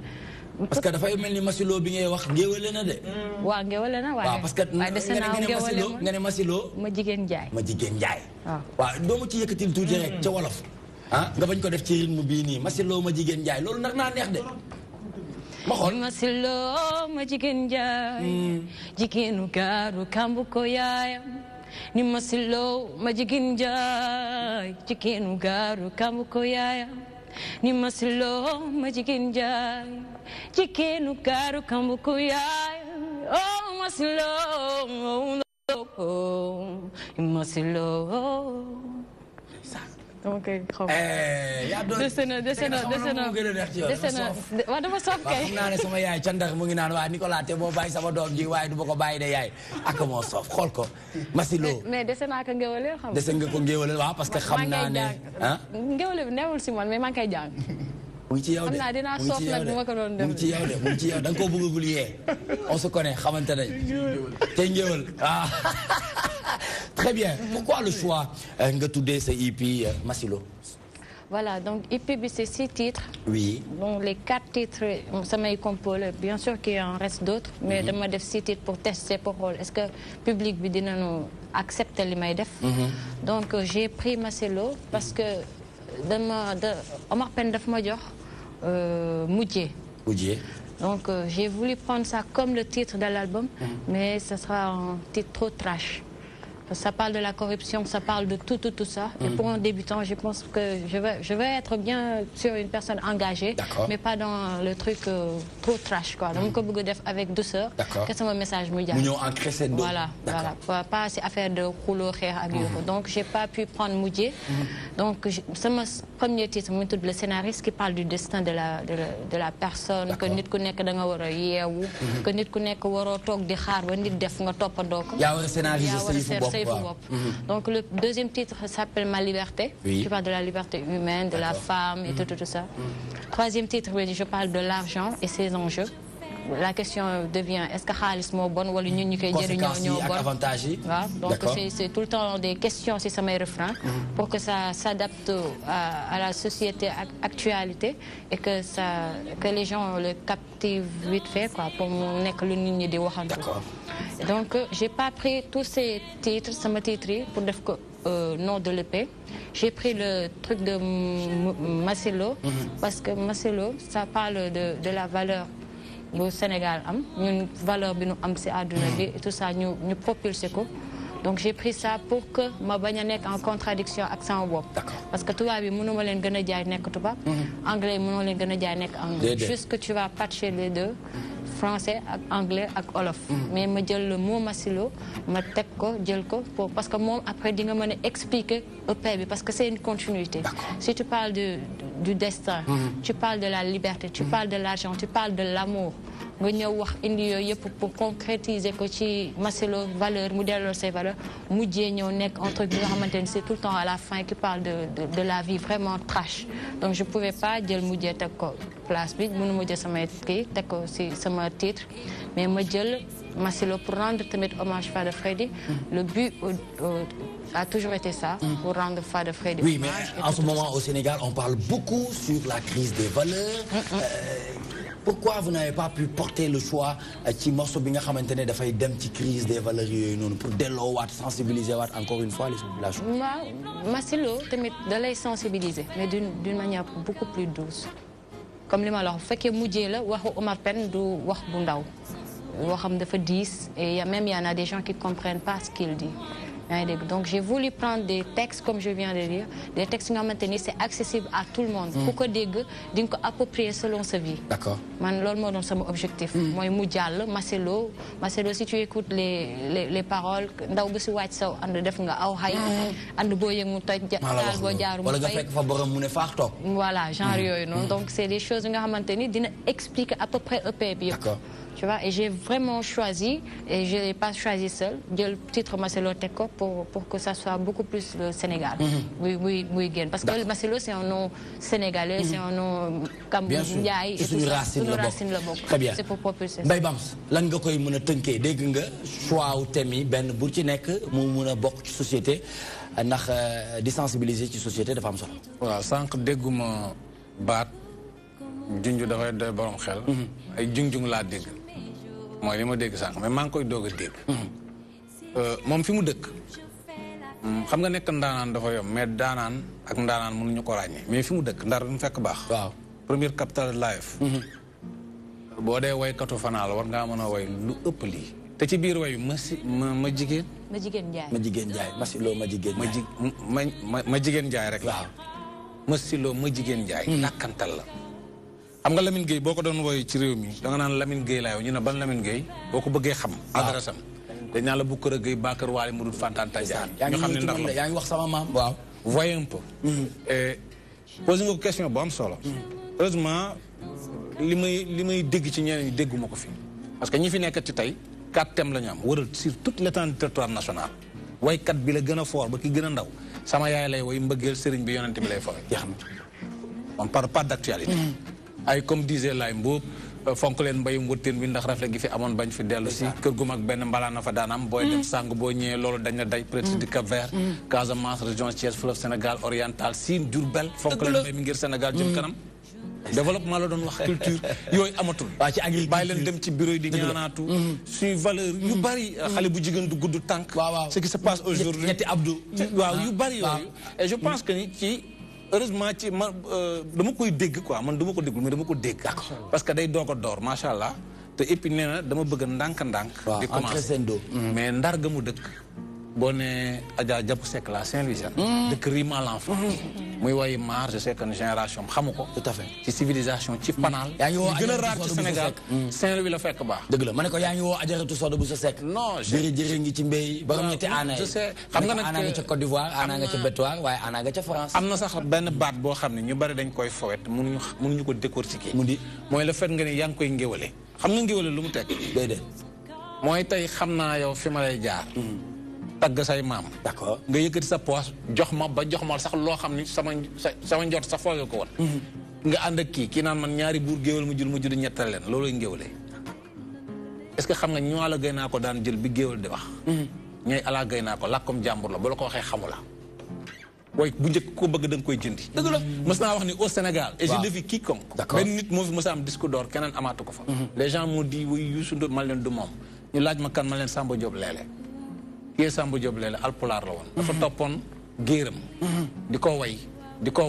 Parce que dafay mel ni Masilo bi ngay wax ngéwale na de. waaw ngéwale na waaye. waaw parce que nga ne Masilo. Madjigen Ndiaye. Madjigen Ndiaye. waaw doo ma ci yëkkatil tuuti rek ca wolof. nga bañ ko def ci rythme bii nii Masilo Madjigen Ndiaye loolu nag naa neex de. ma xool Masilo Madjigen Ndiaye. jigéenu gaaru kambu ko yaayam. ni Masilo Madjigen Ndiaye. jigéenu gaaru kambu ko yaayam. ni Masilo Madjigen Ndiaye. jigéenu gaaru kambu ko yaayam. oh Masilo. Masilo. donc xaw ma. desena waaw dafa soof kay. xam naa ne sama yaay ca ndax mu ngi naan waa Nicolas te moo bàyyi sama doom ji waaye du ma ko bàyyi de yaay ak moo soof xool ko Masilo. mais dese naa ko ngéwale xam nga. dese nga ko ngéwale waaw parce que xam naa ne ngéwale bi newul si man mais maa ngi koy jàng. mu ngi ci yow de xam naa dinaa soof nag bu ma ko doon def. mu ngi ci yow de mu ngi ci yow da nga koo bëggagul yee on se connaît xamante nañ te ngéwal ah. Très bien. Pourquoi le choix nga tuddee ce EP Masilo? Voilà, donc EP c'est 6 titres. Oui. Donc les 4 titres, ça m'a composé. Bien sûr qu'il en reste d'autres, mais de me 6 titres pour tester pour rôle. Est-ce que le public nous accepte les maïdef? Donc j'ai pris Masilo parce que Omar Pène daf ma jox Moudjé. Donc j'ai voulu prendre ça comme le titre de l'album, mais ce sera un titre trop trash. Ça parle de la corruption, ça parle de tout ça. Et pour un débutant, je pense que je vais être bien sur une personne engagée, mais pas dans le truc trop trash, quoi. Donc, avec douceur, que c'est mon message mondial. En crescendo. Voilà, pas ces affaires de rouleau, donc, j'ai pas pu prendre Moudjé. Donc, c'est mon premier titre, le scénariste qui parle du destin de la personne, que nit connaît que dans wara yewu, que nit connaît que wara tok di xaar ba nit def nga toppandoo ko. Ya wara scénariste Donc le deuxième titre s'appelle Ma liberté, qui parle de la liberté humaine, de la femme et tout ça. Troisième titre, je parle de l'argent et ses enjeux. La question devient, est-ce que Khalis est bon ou donc c'est tout le temps des questions, c'est ça mes refrains, pour que ça s'adapte à la société actualité et que les gens le captivent vite fait, quoi, pour mon école de Donc j'ai pas pris tous ces titres, ça m'a titré pour dire nom de l'épée. J'ai pris le truc de Masilo parce que Masilo, ça parle de la valeur au Sénégal, une valeur que nous avons et tout ça, nous propulser. Donc j'ai pris ça pour que ma bagne nek en contradiction avec ça. Parce que toi, tu ne peux pas dire anglais, tu ne peux pas dire anglais. Juste que tu vas patcher les deux. Français, anglais et olof. Mais je dis le mot Masilo, je le parce que moi, après, je vais expliquer au peuple, parce que c'est une continuité. Si tu parles du destin, tu parles de la liberté, tu parles de l'argent, tu parles de l'amour, pour concrétiser que Masilo, valeur, modèle ses valeurs, c'est tout le temps à la fin qui parle de la vie vraiment trash. Donc je ne pouvais pas dire Moudjé place, je ne pouvais pas titre, mais Masilo pour rendre hommage à Fada Freddy. Le but a toujours été ça, pour rendre Fada Freddy. Oui, mais en ce moment au Sénégal, on parle beaucoup sur la crise des valeurs. Pourquoi vous n'avez pas pu porter le choix qui morceau bi nga xamantene da fay dem ci crise des valeurs yoy non pour delloowaat sensibiliser waat encore une fois les populations? Masilo tamit da lay sensibiliser mais d'une manière beaucoup plus douce. Comme li ma la wax fekkee mujjee la waxu Omar Pène du wax bu ndaw waxam dafa 10 et même il y en a des gens qui comprennent pas ce qu'il dit. Donc j'ai voulu prendre des textes comme je viens de dire, des textes qui c'est accessible à tout le monde. Pour que des gens approprier selon sa vie. D'accord. C'est mon objectif. Moi, Moudjal, Masilo, si tu écoutes les paroles, voilà, genre donc c'est des choses que je explique à peu près EP. Tu vois, et j'ai vraiment choisi, et je ne l'ai pas choisi seul, le titre Maselo Teko pour que ça soit beaucoup plus le Sénégal. Oui, parce que Maselo, c'est un nom sénégalais, c'est un nom Ndiaye, et tout ça. C'est une racine le bok. Très bien. C'est pour propulser ça. Mbaye Bams, lan nga koy mën a tënkee dégg nga choix wu thème yi benn bu ci nekk mu mën a bokk ci société ndax di sensibiliser ci société dafa am solo. waaw sànq dégguma baat junj dafay doy borom xel. ay junjung laa dégg. mooy li ma dégg sànq mais maa ngi koy doog a dégg. moom fi mu dëkk. xam nga nekk ndaanaan dafa yomb mais daanaan ak ndaanaan mënuñu ko ràññee mais fi mu dëkk ndar mu fekk baax. waaw première capitale life. boo dee waykatu fanaal war ngaa mën a way lu ëpp lii. te ci biir wayu ma jigéen. ma jigéen Njaay. ma jigéen Njaay Masilo ma jigéen Njaay. ma jigéen Njaay rek. waaw Masilo ma jigéen Njaay. nàkkantal la. xam nga Lamine Gueye boo ko doon woy ci réew mi da nga naan Lamine Gueye laay ñu ne ban Lamine Gueye boo ko bëggee xam. adresse am dañ naan la Boucoura Gueye Bakar Waly mu dul Fantanta Ndiaye. ñu xam ne ndax la yaa ngi wax sama maam waaw. voyez un peu. posé nga ko question bu am solo. heureusement li may dégg ci ñeneen ñi dégguma ko fi. parce que ñi fi nekk ci tey 4 thèmes la ñu am wëral sur toute l'étendue du territoire national. waykat bi la gën a fort ba ki gën a ndaw sama yaay lay woy mbëggeel sëriñ bi yonent bi lay fooy. jeex na on parle pas d'actualité. ay comme disait Laye Mboup fonk leen mbayum wëttéen bi ndax rafet gi fi amoon bañ fi dellu si kër gu mag benn mbalaan na fa daan am booy dem sàng boo ñëwee loolu dañ la day peut-être di Cap Vert Casamance région Thiès fleuve Sénégal oriental Sine Diourbel fonk leen mbay mi ngir Sénégal jëm kanam développement la doon wax culture yooyu amatul ci agriculture bàyyi leen dem ci bureau yi di ñaanaatu suñu valeur yu bari xale bu jigéen du gudd tànk ce qui se passe aujourd'hui ñetti Abdou waaw yu bari yooyu et je pense que ni ci heureusement ci man dama koy dégg quoi man dama ko déggul mais dama ko dégg. parce que day doog a door macha allah te et puis nee na dama bëgg ndànk-ndànk. di commencer mais ndar ga mu dëkk. boo nee Adja Diapou Seck la Saint-Louisienne. dëkk Rima l'enfant. muy woy maar je sais que une génération xamu ko. tout à fait ci civilisation ci panaal. yaa ngi woo gën a raar ci Sénégal Saint-Louis la fekk baax. dëgg la ma ne ko yaa ngi woo Adjaratou Soda bu sa Seck. non jërëjëf ngi ci mbéy. borom ñetti aana yi xam nga nag aana nga ca Côte d'Ivoire aana nga ca Bétoir waaye aana nga ca France. am na sax benn baat boo xam ne ñu bari dañ koy fowet mënuñu ko décortiquer. mu di mooy le fait nga ne yaa ngi koy ngéwale. xam nga ngéwale lu mu teg. déedéet. mooy tey xam naa yow fi ma lay jaar. tagg say maam. d'accord nga yëkkati sa poche jox ma sax loo xam ni sama njort sax foogee ko woon. nga ànd ak kii naan man ñaari buur géwél mu jur ñettal leen loolooy ngéwale. est-ce que xam nga ñoo la gay naa ko daan jël bi géwél di wax. ñooy ala gay naa ko làkkum jàmbur la bu la ko waxee xamu la. waaye bu njëkk ko bëgg da nga koy jëndi. dëgg la mës naa wax ni au Sénégal. et je défie quiconque. benn nit moo fi mës a am disque d'or keneen amaatu ko fa. les gens m'ont dit wuy Youssou Ndour ma leen du moom ñu laaj ma kan ma leen Samba Diop leele. kii Samba Diop leele alpulaar la woon. dafa toppoon géeram. di ko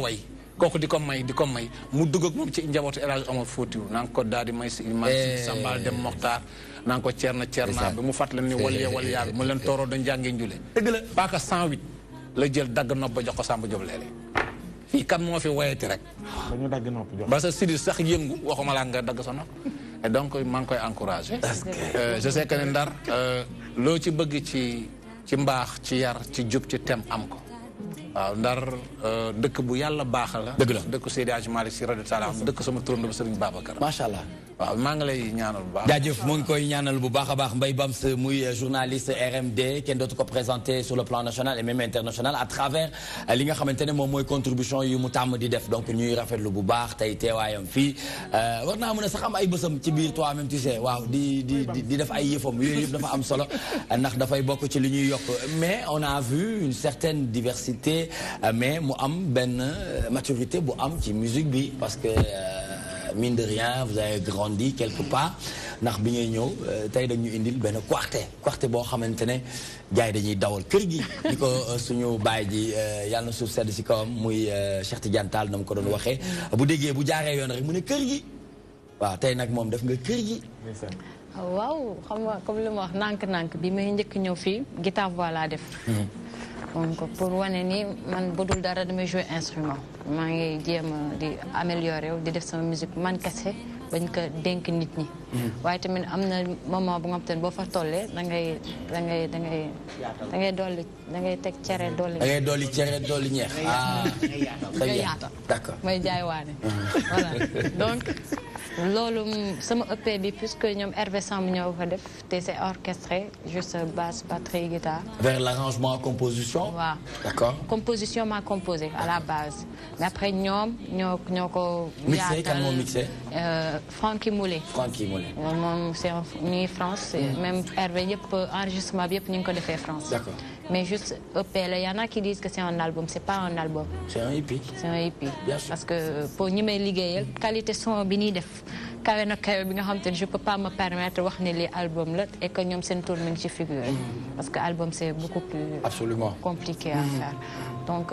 way kooku di ko may mu dugg ak moom ci njabootu El Hadj Omar Foutiou naa ko daal di may si Sambal dem Mokhtar naa ko Cerna bi mu fàttali ni walyaa bi mu leen tooroo dañ jàngee njule. dëgg la paaka 108 la jël dagg nopp ba jox ko Samba Diop leele. fii kan moo fi wayati rek. dañu dagg nopp jox ba sa Sidi sax yëngu waxuma laa nga dagg sa nopp. et donc maa ngi koy encouragé. je sais que ne Ndar loo ci bëgg ci mbaax ci yar ci jub ci tem am ko. waaw Ndar dëkk bu yàlla baaxal la. dëgg la dëkk Seydi Hadji Malick Sy radiyallahu anhu dëkk sama turando ba Serigne Babacar. macha allah. waaw maa ngi lay ñaanal bu baax. jaajëf moo ngi koy ñaanal bu baax a baax Mbaye Bams muy journaliste RMD kenn dootu ko présenté sur le plan national et même international à travers li nga xamante ne moom mooy contribution yu mu tàmm di def donc ñuy rafetlu bu baax tey teewaayam fii war naa mën a sax am ay bësam ci biir toi même tu sais waaw di def ay yëfam yooyu yëpp dafa am solo ndax dafay bokk ci li ñuy yokk mais on a vu une certaine diversité mais mu am benn maturité bu am ci musique bi parce que mine de rien vous avez grandi quelque part ndax bi ngay ñëw tey dañu indil benn quartet boo xamante ne gars yi dañuy dawal kër gi di ko suñu baay ji yàlla na suuf sedd si kawam muy Cheikh Tidiane Tall na mu ko doon waxee bu déggee bu jaaree yoon rek mu ne kër gi waaw tey nag moom def nga kër gi. waaw xam nga comme li ma wax nànk-nànk bi may njëkk ñëw fii guitare voix laa def. donc pour wane ni man budul dara damay jouer instrument maa ngi jéem a di améliorer wu di def sama musique man kese bañ ko dénk nit ñi. waaye tamit am na moment bu nga xam te ne boo fa tollee da ngay teg cere dolli. da ngay dolli cere dolli ñeex. nga yaata d'accord may jaay waane. voilà donc loolu sama EP bi puisque ñoom Hervé Samb ñoo ko def te c'est orchestré juste basse batterie guitare. Vers l'arrangement composition. waaw d'accord. composition m'a composé à la base mais après ñoom ñoo ko. mixé kan moo mixé. Francky Moulé. Francky Moulé. moom c'est ni France même Hervé yëpp enregistrement bi yëpp ñu ngi ko defee France. d'accord. mais juste EP là, y en a qui disent que c'est un album, c'est pas un album. C'est un EP. C'est un EP. Bien sûr. Parce que pour ñi may liggéeyal qualité son bi ñuy def kawe na kawe bi nga xam te ne je peux pas me permettre wax ne li album la et que ñoom seen tour mi ngi ci figuré. Parce que album c'est beaucoup plus. Absolument. Compliqué à faire. Donc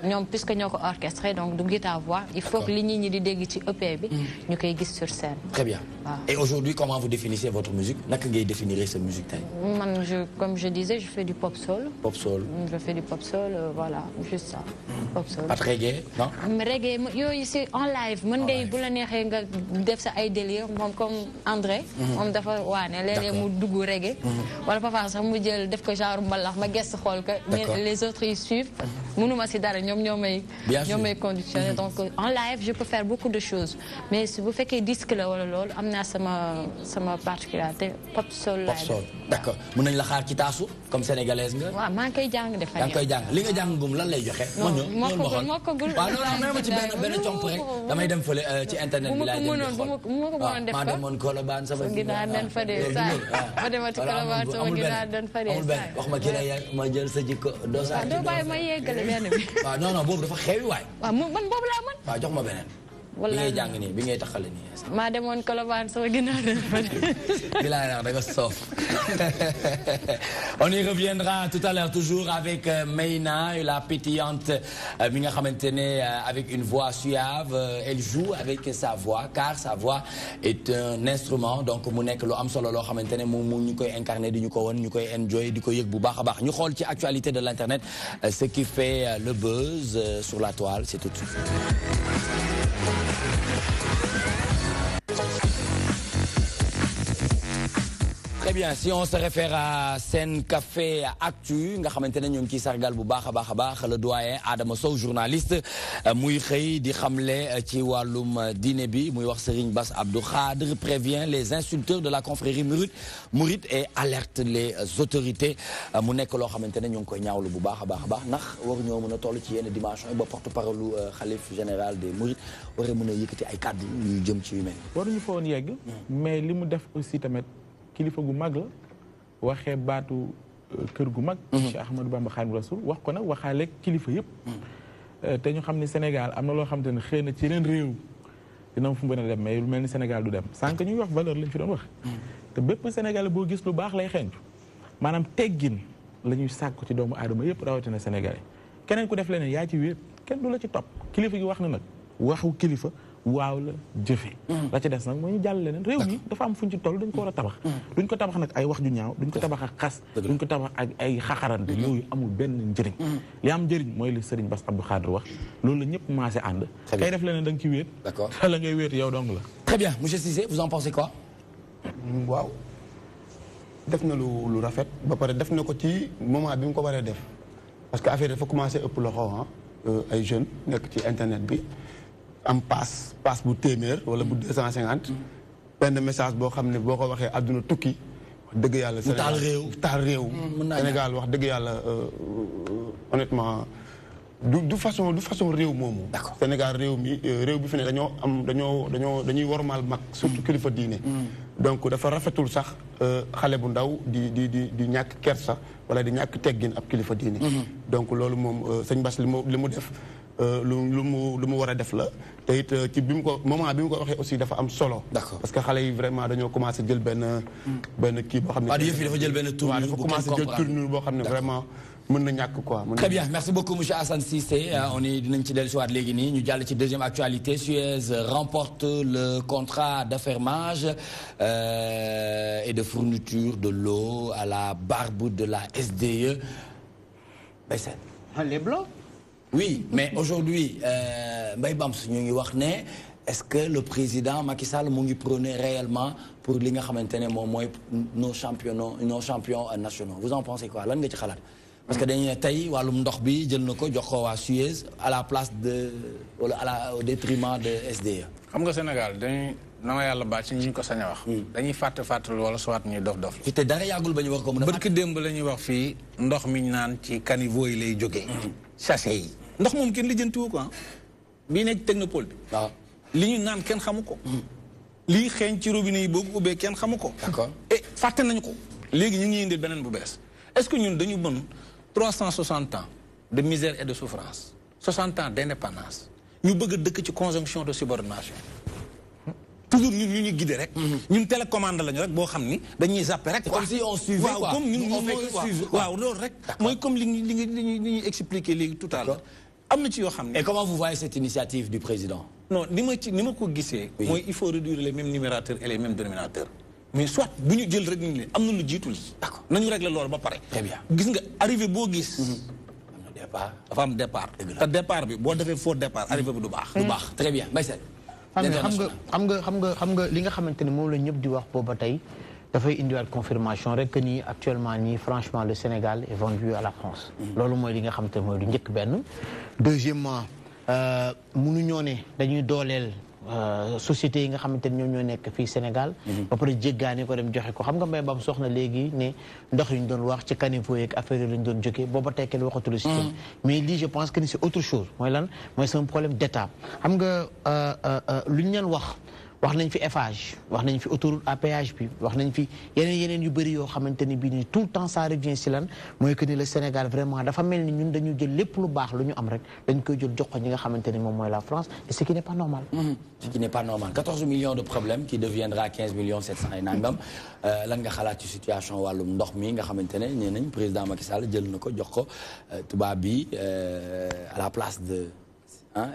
ñoom puisque ñoo ko orchestré donc du guitare voix il faut que li ñi di dégg ci EP bi ñu koy gis sur scène. Très bien. Et aujourd'hui comment vous définissez votre musique naka ngay définir cette musique tey. Man comme je disais je fais du pop soul. Pop soul. Je fais du pop soul voilà juste ça. Pop soul. Pas de reggae non. Reggae yooyu c'est en live mën ngay bu la neexee nga def sa ay délire moom comme André. moom dafa waane léeg-léeg mu dugg reggae. wala parfois sax mu jël def ko genre mbalax ma gëstu xool que. les autres ils suivent. mënuma si dara ñoom ñoo may conditionné donc en live je peux faire beaucoup de choses mais si bu fekkee disque la wala loolu am naa sama particularité pop soul. Pop soul d'accord mën nañ la xaar ci taasu comme sénégalaise nga. waaw maa ngi koy jàng de. yaa ngi koy jàng li nga jàng gum lan lay joxe. moo ko gul waaw loolu ma ci benn comp rek damay dem fële ci internet bi laay dem di xool. bu ma ko mënoon def maa demoon Colobane sama ginaar den fa dee saa ma demati Colobane sama ginaar den fa dee saa wax ma kii la ma jël sa jikko doo saa doo bàyyi ma yeggale benn bi. waaw non boobu dafa xewi waay. waaw man boobu laa mën. waaw jox ma beneen. bi ngay jàng nii bi ngay taxale nii. maa demoon Colobane sama ginaar den fa dee. bi laa da nga soof. On y reviendra tout à l'heure toujours avec Mayna la pétillante mi nga xamante ne avec une voix suave elle joue avec sa voix car sa voix est un instrument donc mu nekk lu am solo loo xamante ne mu ñu koy incarner di ñu ko won ñu koy enjoy di ko yëg bu baax a baax ñu xool ci actualité de l'internet ce qui fait le buzz sur la toile c'est tout de suite. Très bien si on se réfère à Sen Café Actu nga xamante ne ñoo ngi ciy sargal bu baax a baax le doyen Adama Sow journaliste muy xëy di xamle ci wàllum diine bi muy wax Serigne Bass Abdou Khadre prévient les insulteurs de la confrérie mouride et alerte les autorités mu nekk loo xamante ne ñoo ngi koy ñaawlu bu baax a baax ndax waruñoo mën a toll ci yenn dimension yi ba porte-parole xalif général des mourides war a mën a yëkkati ay kàddu yu jëm ci yu mel. waruñu fa woon yegg. mais li mu def aussi tamit. kilifa gu mag la waxee baatu kër gu mag. Cheikh Ahmadou Bamba Khadimou Rassoul wax ko nag waxaale kilifa yëpp. te ñu xam ne Sénégal am na loo xamante ne xëy na ci yeneen réew dina am fu mu mën a dem mais lu mel ni Sénégal du dem sànq ñuy wax valeur lañ fi doon wax. te bépp Sénégal boo gis lu baax lay xeeñtu maanaam teggin la ñuy sàkku ci doomu aadama yëpp rawatina Sénégal yi keneen ku def leneen yaa ci wéet kenn du la ci topp kilifa gi wax na nag waxu kilifa. waaw la jëfe la ci des nag mooy ñu jàll leneen réew mi dafa am fu ñu ci toll dañ ko war a tabax duñ ko tabax nag ay wax ju ñaaw duñ ko tabax ak xas duñ ko tabax ak ay xaxarante yooyu amul benn njëriñ li am njëriñ mooy li Serigne Bass Abdou Khadre wax loolu la ñëpp maase ànd kay def leneen da nga ci wéet d'accord la ngay wéet yow dong la très bien monsieur Cissé vous en pensez quoi waaw def na lu rafet ba pare def na ko ci moment bi mu ko waree def parce que affaire dafa commencé ëpp loxo ay jeunes nekk ci internet bi am paas bu téeméer wala bu 250 benn message boo xam ne boo ko waxee àdduna tukki wax dëgg yàlla taal réew Sénégal wax dëgg yàlla honnêtement du façon réew moomu Sénégal réew bi fi ne dañuy wormaal mag surtout kilifa diine donc dafa rafetul sax xale bu ndaw di ñàkk kersa wala di ñàkk teggin ab kilifa diine donc loolu moom sëñ Bass li mu def lu mu war a def la te it ci moment bi mu ko waxee aussi dafa am solo. d'accord parce que xale yi vraiment dañoo commencé jël benn kii boo xam ne. waaw yëf yi dafa jël benn tournure dafa commencé jël tournure boo xam ne vraiment mën na ñàkk quoi. très bien merci beaucoup monsieur Assane Cissé on est dinañ ci dellusiwaat léegi nii ñu jàll ci deuxième actualité Suez remporte le contrat d'affermage et de fourniture de l'eau à la barbe de la SDE. Baïssène. Les blocs. Oui, mais aujourd'hui, Mbaye Bams ñu ngi wax ne est-ce que le président Macky Sall mu ngi prôner réellement pour li nga xamante ne moom mooy nos champions nationaux vous en pensez quoi lan nga ci xalaat parce que dañu ne tey wàllum ndox bi jël na ko jox ko waa Suez à la place de wala au détriment de SDE. xam nga Sénégal na ma yàlla baal ci ñu ko sañ a wax. dañuy fàttali wala soit ñuy dof. fi te dara yàggul ba ñu wax ko mën a. barki démb la ñuy wax fii ndox mi ñu naan ci caniveau yi lay jógee. sachet yi. ndox moom kenn lijjantiwu ko ah. bii nekk technopole bi. waaw li ñu naan kenn xamu ko. lii xeeñ ci robinet yi boo ko ubbee kenn xamu ko. d'accord et fàtte nañu ko. léegi ñu ngi indil beneen bu bees est-ce que ñun dañu mën 360 ans de misère et de souffrance 60 ans d'indépendance ñu bëgg a dëkk ci conjonction de subordination. toujours ñun ñu ñu guider rek. ñun télécommande lañu rek boo xam ni dañuy zapper rek. comme si on suivait quoi waaw comme ñun waaw loolu rek. mooy comme li ñuy expliquer léegi tout à l'heure am na ci yoo xam ne. Et comment vous voyez cette initiative du président? Non ni ma ko gisee. mooy il faut réduire les mêmes numérateurs et les mêmes dénominateurs. mais soit bu ñu jël rek ñu ne am na lu jiitu lii. d'accord nañu régler loolu ba pare. très bien gis nga arrivé boo gis. am na départ dafa am départ. te départ bi boo defee faux départ arrivé bi du baax. du baax très bien Mbaye Sène. xam nga li nga xamante ne moom la ñëpp di wax booba tey dafay indiwaat confirmation rek que ni actuellement nii franchement le Sénégal est vendu à la France. loolu mooy li nga xamante ne mooy lu njëkk benn. deuxièmement mënuñoo ne dañuy dooleel société yi nga xamante ne ñoom ñoo nekk fii Sénégal. ba pare jéggaani ko dem joxe ko xam nga mbay bam soxna léegi ne ndox yi ñu doon wax ci caniveau yeeg affaire yi lañ doon jógee booba tey kenn waxatul si mais lii je pense que ni c'est autre chose mooy lan mooy c'est un problème d'état xam nga lu ñu leen wax nañ fi Eiffage wax nañ fi autoroute à péage bi wax nañ fi yeneen yu bëri yoo xamante ni bii nii tout le temps ça revient si lan mooy que ni le Sénégal vraiment dafa mel ni ñun dañu jël lépp lu baax lu ñu am rek dañ koy jël jox ko ñi nga xamante ni moom mooy la France et ce qui n'est pas normal. Ce qui n'est pas normal 14 millions de problèmes qui deviendra 15 millions 700 et nangam lan nga xalaat ci situation wàllum ndox mi nga xamante ne nee nañ président Macky Sall jël na ko jox ko tubaab bi à la place de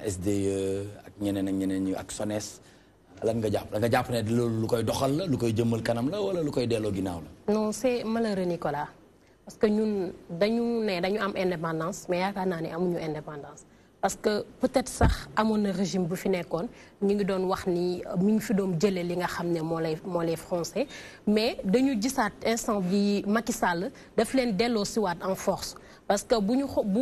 SDE ak ñeneen ñi ak SONES. lan nga jàpp da nga jàpp ne loolu lu koy doxal la lu koy jëmmal kanam la wala lu koy delloo ginnaaw la. non c'est malheureux Nicolas parce que ñun dañu am indépendance mais yaakaar naa ne amuñu indépendance parce que peut-être sax amoon na régime bu fi nekkoon ñu ngi doon wax ni mi ngi fi doon jëlee li nga xam ne moo lay français mais dañu gisaat instant bi Macky Sall daf leen delloo siwaat en force. parce que bu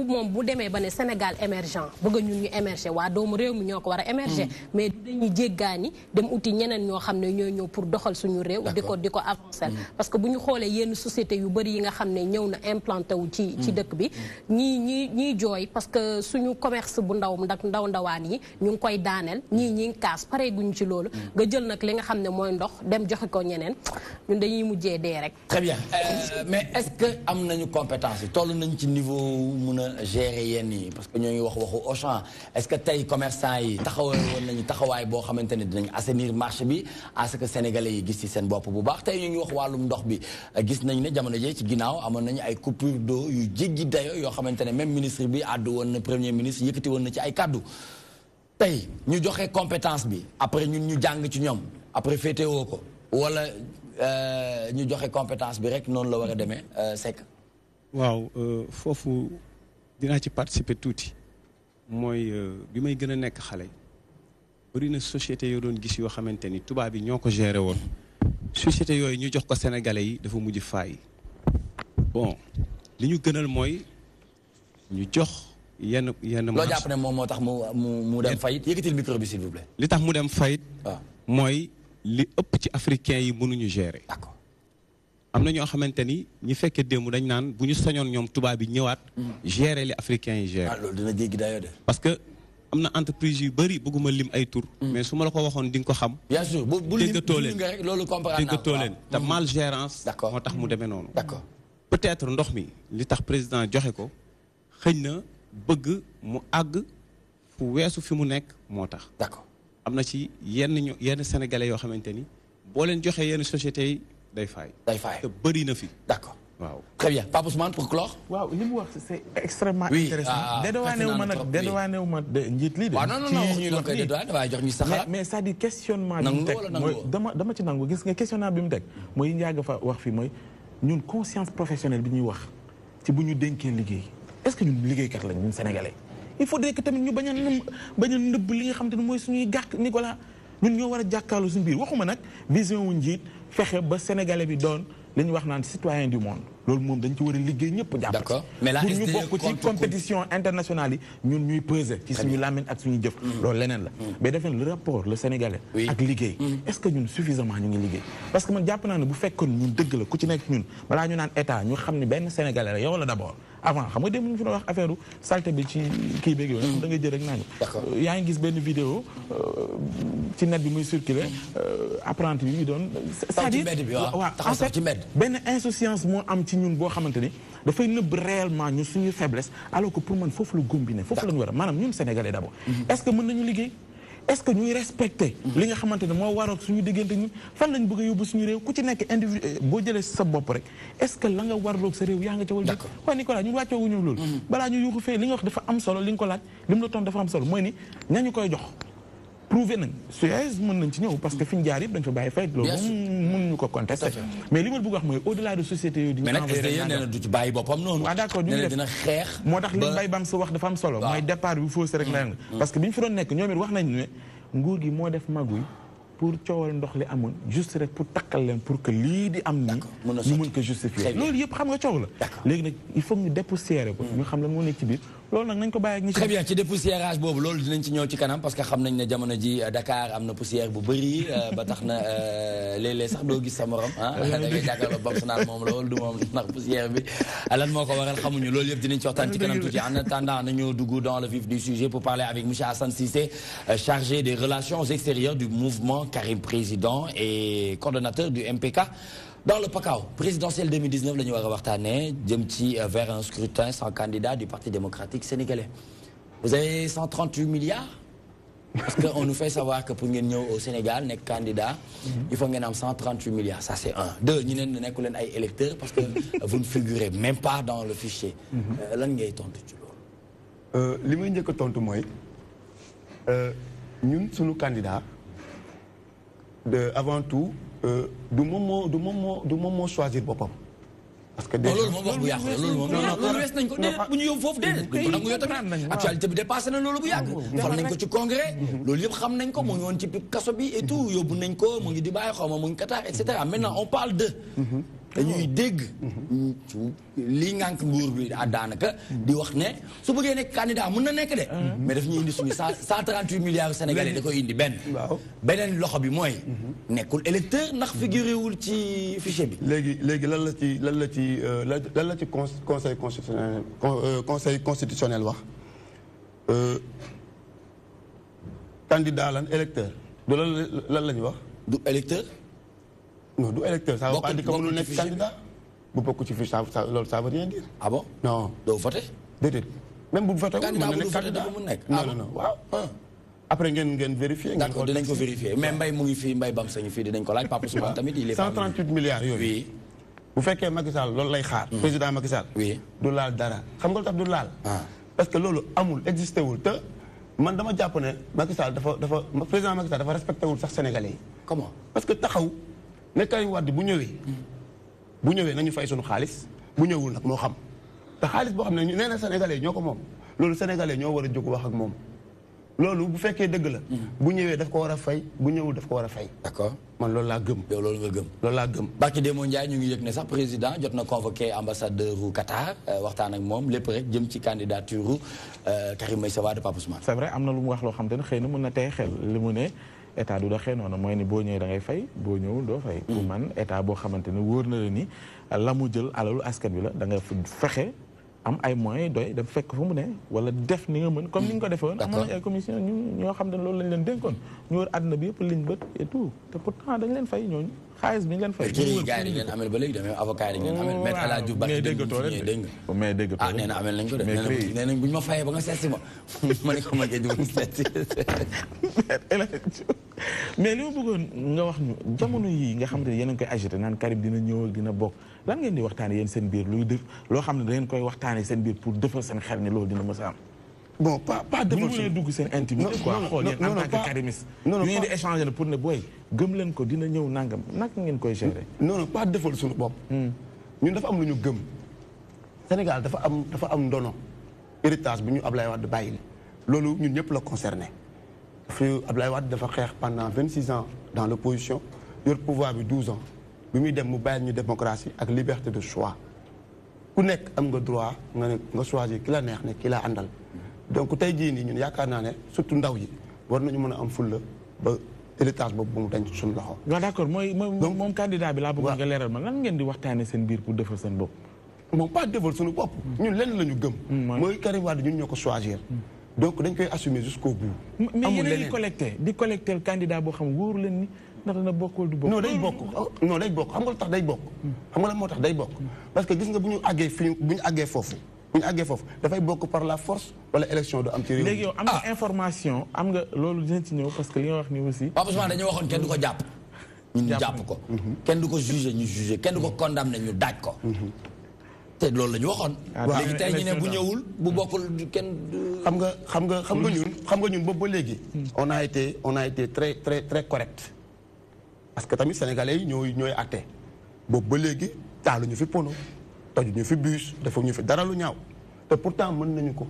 moom bu demee ba ne Sénégal émergent bëgg ñun ñu émerger waa doomu réew mi ñoo ko war a émerger mais dañuy jéggaani dem uti ñeneen ñoo xam ne ñooy ñëw pour doxal suñu réew di ko avancer parce que bu ñu xoolee yenn société yu bëri yi nga xam ne ñëw na implanté wu ci dëkk bi ñii jooy parce que suñu commerce bu ndawaan yi ñu ngi koy daaneel ñi ngi kaas pare guñu ci loolu nga jël nag li nga xam ne mooy ndox dem joxe ko ñeneen ñun dañuy mujjee dee rek. Très bien mais est-ce que am nañu compétence yi toll nañ ci niveau mun a gérer yenn yi parce que ñoo ngi waxu Auchan est-ce que tey commerçant yi taxawal woon nañu taxawaay boo xamante ne dinañ assainir marché bi à ce que sénégalais yi gis ci seen bopp bu baax tey ñu ngi wax wàllum ndox bi gis nañ ne jamono jee ci ginnaaw amoon nañu ay coupure d'eau yu jéggi dayo yoo xamante ne même ministre bi àddu woon na premier ministre yëkkati woon na ci ay kàddu tey ñu joxe compétence bi après ñun ñu jàng ci ñoom après féetewoo ko wala ñu joxe compétence bi rek noonu la war a demee Seck. waaw foofu dinaa ci participer tuuti mooy bi may gën a nekk xale bari na société yoo doon gis yoo xamante ni tubaab yi ñoo ko géré woon société yooyu ñu jox ko sénégalais yi dafa mujj faay bon li ñu gënal mooy ñu jox yenn loo jàpp ne moom moo tax mu dem fayit yëkkatil micro bi s'il vous plaît. li tax mu dem fayit mooy li ëpp ci africains yi mënuñu gérer. D'accord. am na ñoo xamante ni ñi fekkee démb dañ naan bu ñu sañoon ñoom tubaab bi ñëwaat. gérer li africains yi gérer. loolu dina jéggi dayoo de. parce que am na entreprise yu bëri bëgguma lim ay tur. mais su ma la ko waxoon di nga ko xam. bien sûr bu déggatoo leen rek loolu comprendre naa déggatoo leen te mal gérance. moo tax mu demee noonu. d'accord peut-être ndox mi li tax président joxe ko xëñ na bëgg mu àgg fu weesu fi mu nekk moo tax. d'accord am na ci yenn sénégalais yoo xamante ni boo leen joxee yenn sociétés yi. day faay te bëri na fi. d'accord waaw. très bien Pape Ousmane pour clore. waaw li mu wax c'est extrêmement intéressant. dédouané wu ma njiit lii de. waaw non ñu la koy dédouané waaye jox ñu sa xalaat. mais c'est-à-dire questionnement bi mu teg mooy dama ci nangu gis nga questionnement bi mu teg mooy njaaga fa wax fii mooy ñun conscience professionnelle bi ñuy wax ci bu ñu dénkee liggéey est-ce que ñun liggéeykat lañ ñun sénégalais il faudrait que tamit ñu bañ a nëbb li nga xam te ne mooy suñuy gàkk Nicolas ñun ñoo war a jàkkaarloo suñu biir waxuma nag vision wu njiit fexe ba sénégalais bi doon li ñuy wax naan citoyen du monde loolu moom dañ ci war a liggéey ñëpp jàpp d'accord mais la pour ñu bokk ci compétition internationale yi ñun ñuy peser ci suñu làmmiñ ak suñu jëf loolu leneen la mais def le rapport le sénégalais ak liggéey est-ce que ñun suffisamment ñu ngi liggéey parce que man jàpp naa ne bu fekkoon ñun dëgg la ku ci nekk ñun balaa ñu naan état ñu xam ne benn sénégalais la yow la d'abord avant xam nga dem ñu fi doon wax affaire salté bi ci kii beeg yooyu da ngay jël rek naa ñu yaa ngi gis benn vidéo ci net bi muy circuler apprenti bi ñu doon c'est-à-dire waaw en fait benn insouciance moo am ci ñun boo xamante ni dafay nëbb réellement ñu suñu faiblesse alors que pour man foofu la góom bi ne foofu la ñu war a maanaam ñun sénégalais d'abord est-ce que mën nañu liggéey est-ce que ñuy respecté li nga xamante ne moo waroon suñu diggante ñun fan lañ bëgg a yóbbu suñu réew ku ci nekk individu boo jëlee sa bopp rek est-ce que la nga warloog sa réew yaa nga ca wal dëkk waaye Nicolas ñun wàccoowuñu loolu balaa ñu yuuxu fee li nga wax dafa am solo li nga ko laaj li mu la tontu dafa am solo mooy ni ñañu koy jox prouvé nañ Suez mën nañ ci ñëw parce que fi ñu jaar yëpp dañ fa bàyyi fay loolu moom mënuñu ko contester mais li ma bëgg wax mooy au-delà de société yooyu mais nag SDE nee na du ci bàyyi boppam noonu waaw d'accord ñu ngi dina xeex moo tax li Mbaye Bam sa wax dafa am solo mooy départ bi faussé rek la nga parce que bi ñu fi doon nekk ñoom it wax nañ ne nguur gi moo def maguy pour coowal ndox li amoon juste rek pour takkal leen pour que lii di am nii ñu mën ko justifier loolu yëpp xam nga coow la léegi nag il faut ñu dépoussiérer ko ñu xam lan moo nekk ci biir loolu nag nañ ko bàyyi ak ñi très bien ci dépoussiérage boobu loolu dinañ ci ñëw ci kanam parce que xam nañ ne jamono ji Dakar am na poussière bu bëri ba tax na léeg-léeg sax doo gis sa morom da ngay jàkkaarloo bam su naan moom loolu du moom ndax poussière bi lan moo ko waral xamuñu loolu yëpp dinañ ci waxtaan ci kanam tuuti en attendant nañu dugg dans le vif du sujet pour parler avec monsieur Assane Cissé chargé des relations extérieures du mouvement Karim Président et coordonnateur du MPK dans le PACAO présidentiel 2019 la ñu war a waxtaanee jëm ci vers un scrutin sans candidat du Parti démocratique sénégalais. Vous avez 138 milliards parce qu'on nous fait savoir que pour ngeen ñëw au Sénégal nekk candidat il faut ngeen am 138 milliards ça c'est un. Deux ñu ne nekku leen ay électeurs parce que vous ne figurez même pas dans le fichier. lan ngay tontu ci loolu. li may njëkk a tontu mooy ñun suñu candidat avant tout du moom moo choisir boppam. parce que loolu moom wax bu yàqu la loolu moom loolu wees nañ ko déedéet bu ñu yóbbu foofu déedéet bu nangu yow tamit actualité bi dépassé na loolu bu yàgg fal nañ ko ci congrès loolu yëpp xam nañ ko mu ngi woon ci kaso bi et tout yóbbu nañ ko mu ngi Dubaï xaw ma mu ngi Qatar et cetera maintenant on parle de dañuy dégg lii ngànk nguur bi daanaka di wax ne su bëggee nekk candidat mën na nekk de mais daf ñuy indi suñu 138 milliards sénégalais da koy indi beneen loxo bi mooy nekkul électeur ndax figuré wul ci fichier bi léegi lan la ci conseil constitutionnel wax candidat lan électeur du lan la ñu wax du électeur non du électeur ça veut pas dire que mënul nekk candidat bu bokk ci fiche loolu ça veut rien dire. ah bon non doo voté. déedéet même bu voté candidat bu du voté dafa mën nekk. non waaw. après ngeen vérifier. d'accord dinañ ko vérifier mais Mbaye mu ngi fii Mbaye Bam sañu fii dinañ ko laaj Papa Ousmane tamit il est 138 milliards yooyu. oui. bu fekkee Macky Sall loolu lay xaar. président Macky Sall. oui du laal dara xam nga lu tax du laal. parce que loolu amul existé wul te man dama jàpp ne Macky Sall dafa président Macky Sall dafa respecté wul sax sénégalais yi. comment parce que taxaw. ne Karim Wade bu ñëwee nañu fay suñu xaalis bu ñëwul nag moo xam te xaalis boo xam ne nee na sénégalais ñoo ko moom loolu sénégalais ñoo war a jóg wax ak moom loolu bu fekkee dëgg la bu ñëwee daf ko war a fay bu ñëwul daf ko war a fay. d'accord man loolu laa gëm. yow loolu nga gëm. loolu laa gëm. Barki Demba Ndiaye ñu ngi yëg ne sax président jot na convoqué ambassadeur u Qatar waxtaan ak moom lépp rek jëm ci candidature Karim Meïssa Wade Pape Ousmane. c'est vrai am na lu mu wax loo xam te ne xëy na mën na tey xel li mu ne état du doxee noonu mooy ni boo ñëwee da ngay fay boo ñëwul doo fay. pour man état boo xamante ne wóor na la ni la mu jël alalu askan bi la da nga fexe am ay moyens doy dem fekk fu mu ne wala def ni nga mën comme ni nga ko defee woon. amoon ay commission ñoo xam ne loolu lañ leen dénkoon ñu wër àdduna bi yëpp liñ bët et tout te pourtant dañ leen fay ñooñu xaalis bi ñu leen fay. ñu gars yi dañ leen amel ba léegi damay avocat yi dañ leen amel maître El Hadj Diouf mais déggatoo leen mais déggatoo nee na amel nañ ko de nee nañ bu ñu ma fayee ba nga seet si ma ma ne ko ma ngeen di ma seet si mais li ma bëggoon nga wax ñu jamono yii nga xam ne yéen a ngi koy agité naan Karim dina ñëw dina bokk lan ngeen di waxtaanee yéen seen biir luy def loo xam ne da ngeen koy waxtaanee seen biir pour defal seen xel ni loolu dina mës a am. bon pas defal bu ñu dugg seen intimité quoi xool yéen en tant que karimiste. yu ngeen di échanger pour ne booy gëm leen ko dina ñëw nangam naka ngeen koy gérer. non pas defal suñu bopp. ñun dafa am lu ñu gëm. Sénégal dafa am ndono héritage bu ñu Ablaye Wade bàyyil loolu ñun ñëpp la concerné fi Abdoulaye Wade dafa xeex pendant 26 ans dans l'opposition yor pouvoir bi 12 ans bi muy dem mu bàyyi ñu démocratie ak liberté de choix ku nekk am nga droit nga choisir ki la neex ne ki la àndal donc tey jii nii ñun yaakaar naa ne surtout ndaw yi war nañu mën a am fulla ba héritage boobu bu mu denc suñu loxo. waaw d'accord moom candidat bi laa bëgg nga leeral ma lan ngeen di waxtaane seen biir pour defal seen bopp. moom pas defal suñu bopp. ñun lenn la ñu gëm. mooy Karim Wade ñun ñoo ko choisir. donc dañ koy assumer jusqu'au bout. mais yéen di collecté candidat boo xam wóoru leen ni ndax dana bokkul du bokk. non day bokk xam nga lu tax day bokk. xam nga lan moo tax day bokk. parce que gis nga bu ñu àggee foofu dafay bokk par la force wala élection du am ci réew mi. léegi yow am nga information am nga loolu dinañ ci ñëw parce que li nga wax ni aussi. Pape Ousmane dañoo waxoon kenn du ko jàpp. ñu jàpp ko. kenn du ko jugé ñu jugé kenn du ko condamné ñu daaj ko. te loolu la ñu waxoon. léegi tey ñu ne bu ñëwul bu bokkul kenn. xam nga ñun boobu ba léegi. on a été très très très correct. parce que tamit sénégalais yi ñooy àtte boobu ba léegi taaluñu fi pono tojuñu fi bus defuñu fi dara lu ñaaw te pourtant mën nañu ko.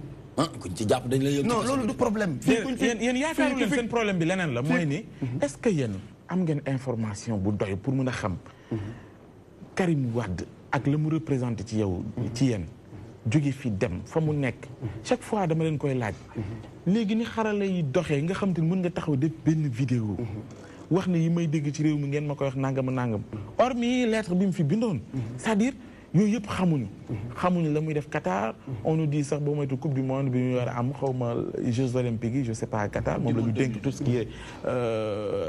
kuñ ci jàpp dañ la yëg. non loolu du problème. yéen yaakaaru leen seen problème bi leneen la mooy ni. est-ce que yéen am ngeen information bu doy pour mën a xam. Karim Wade ak la mu représenté ci yow. ci yéen jóge fi dem fa mu nekk. chaque fois dama leen koy laaj. léegi ni xarala yi doxee nga xam te ne mën nga taxaw def benn vidéo. wax ne yi may dégg ci réew mi ngeen ma koy wax nangam. hormis lettre bi mu fi bindoon. c'est-à-dire yooyu yëpp xamuñu la muy def Qatar. on nous dit sax boo moytu coupe du monde bi ñu war a am xaw ma Jeux olympiques yi je sais pas Qatar moom la ñu dénk tout ce qui est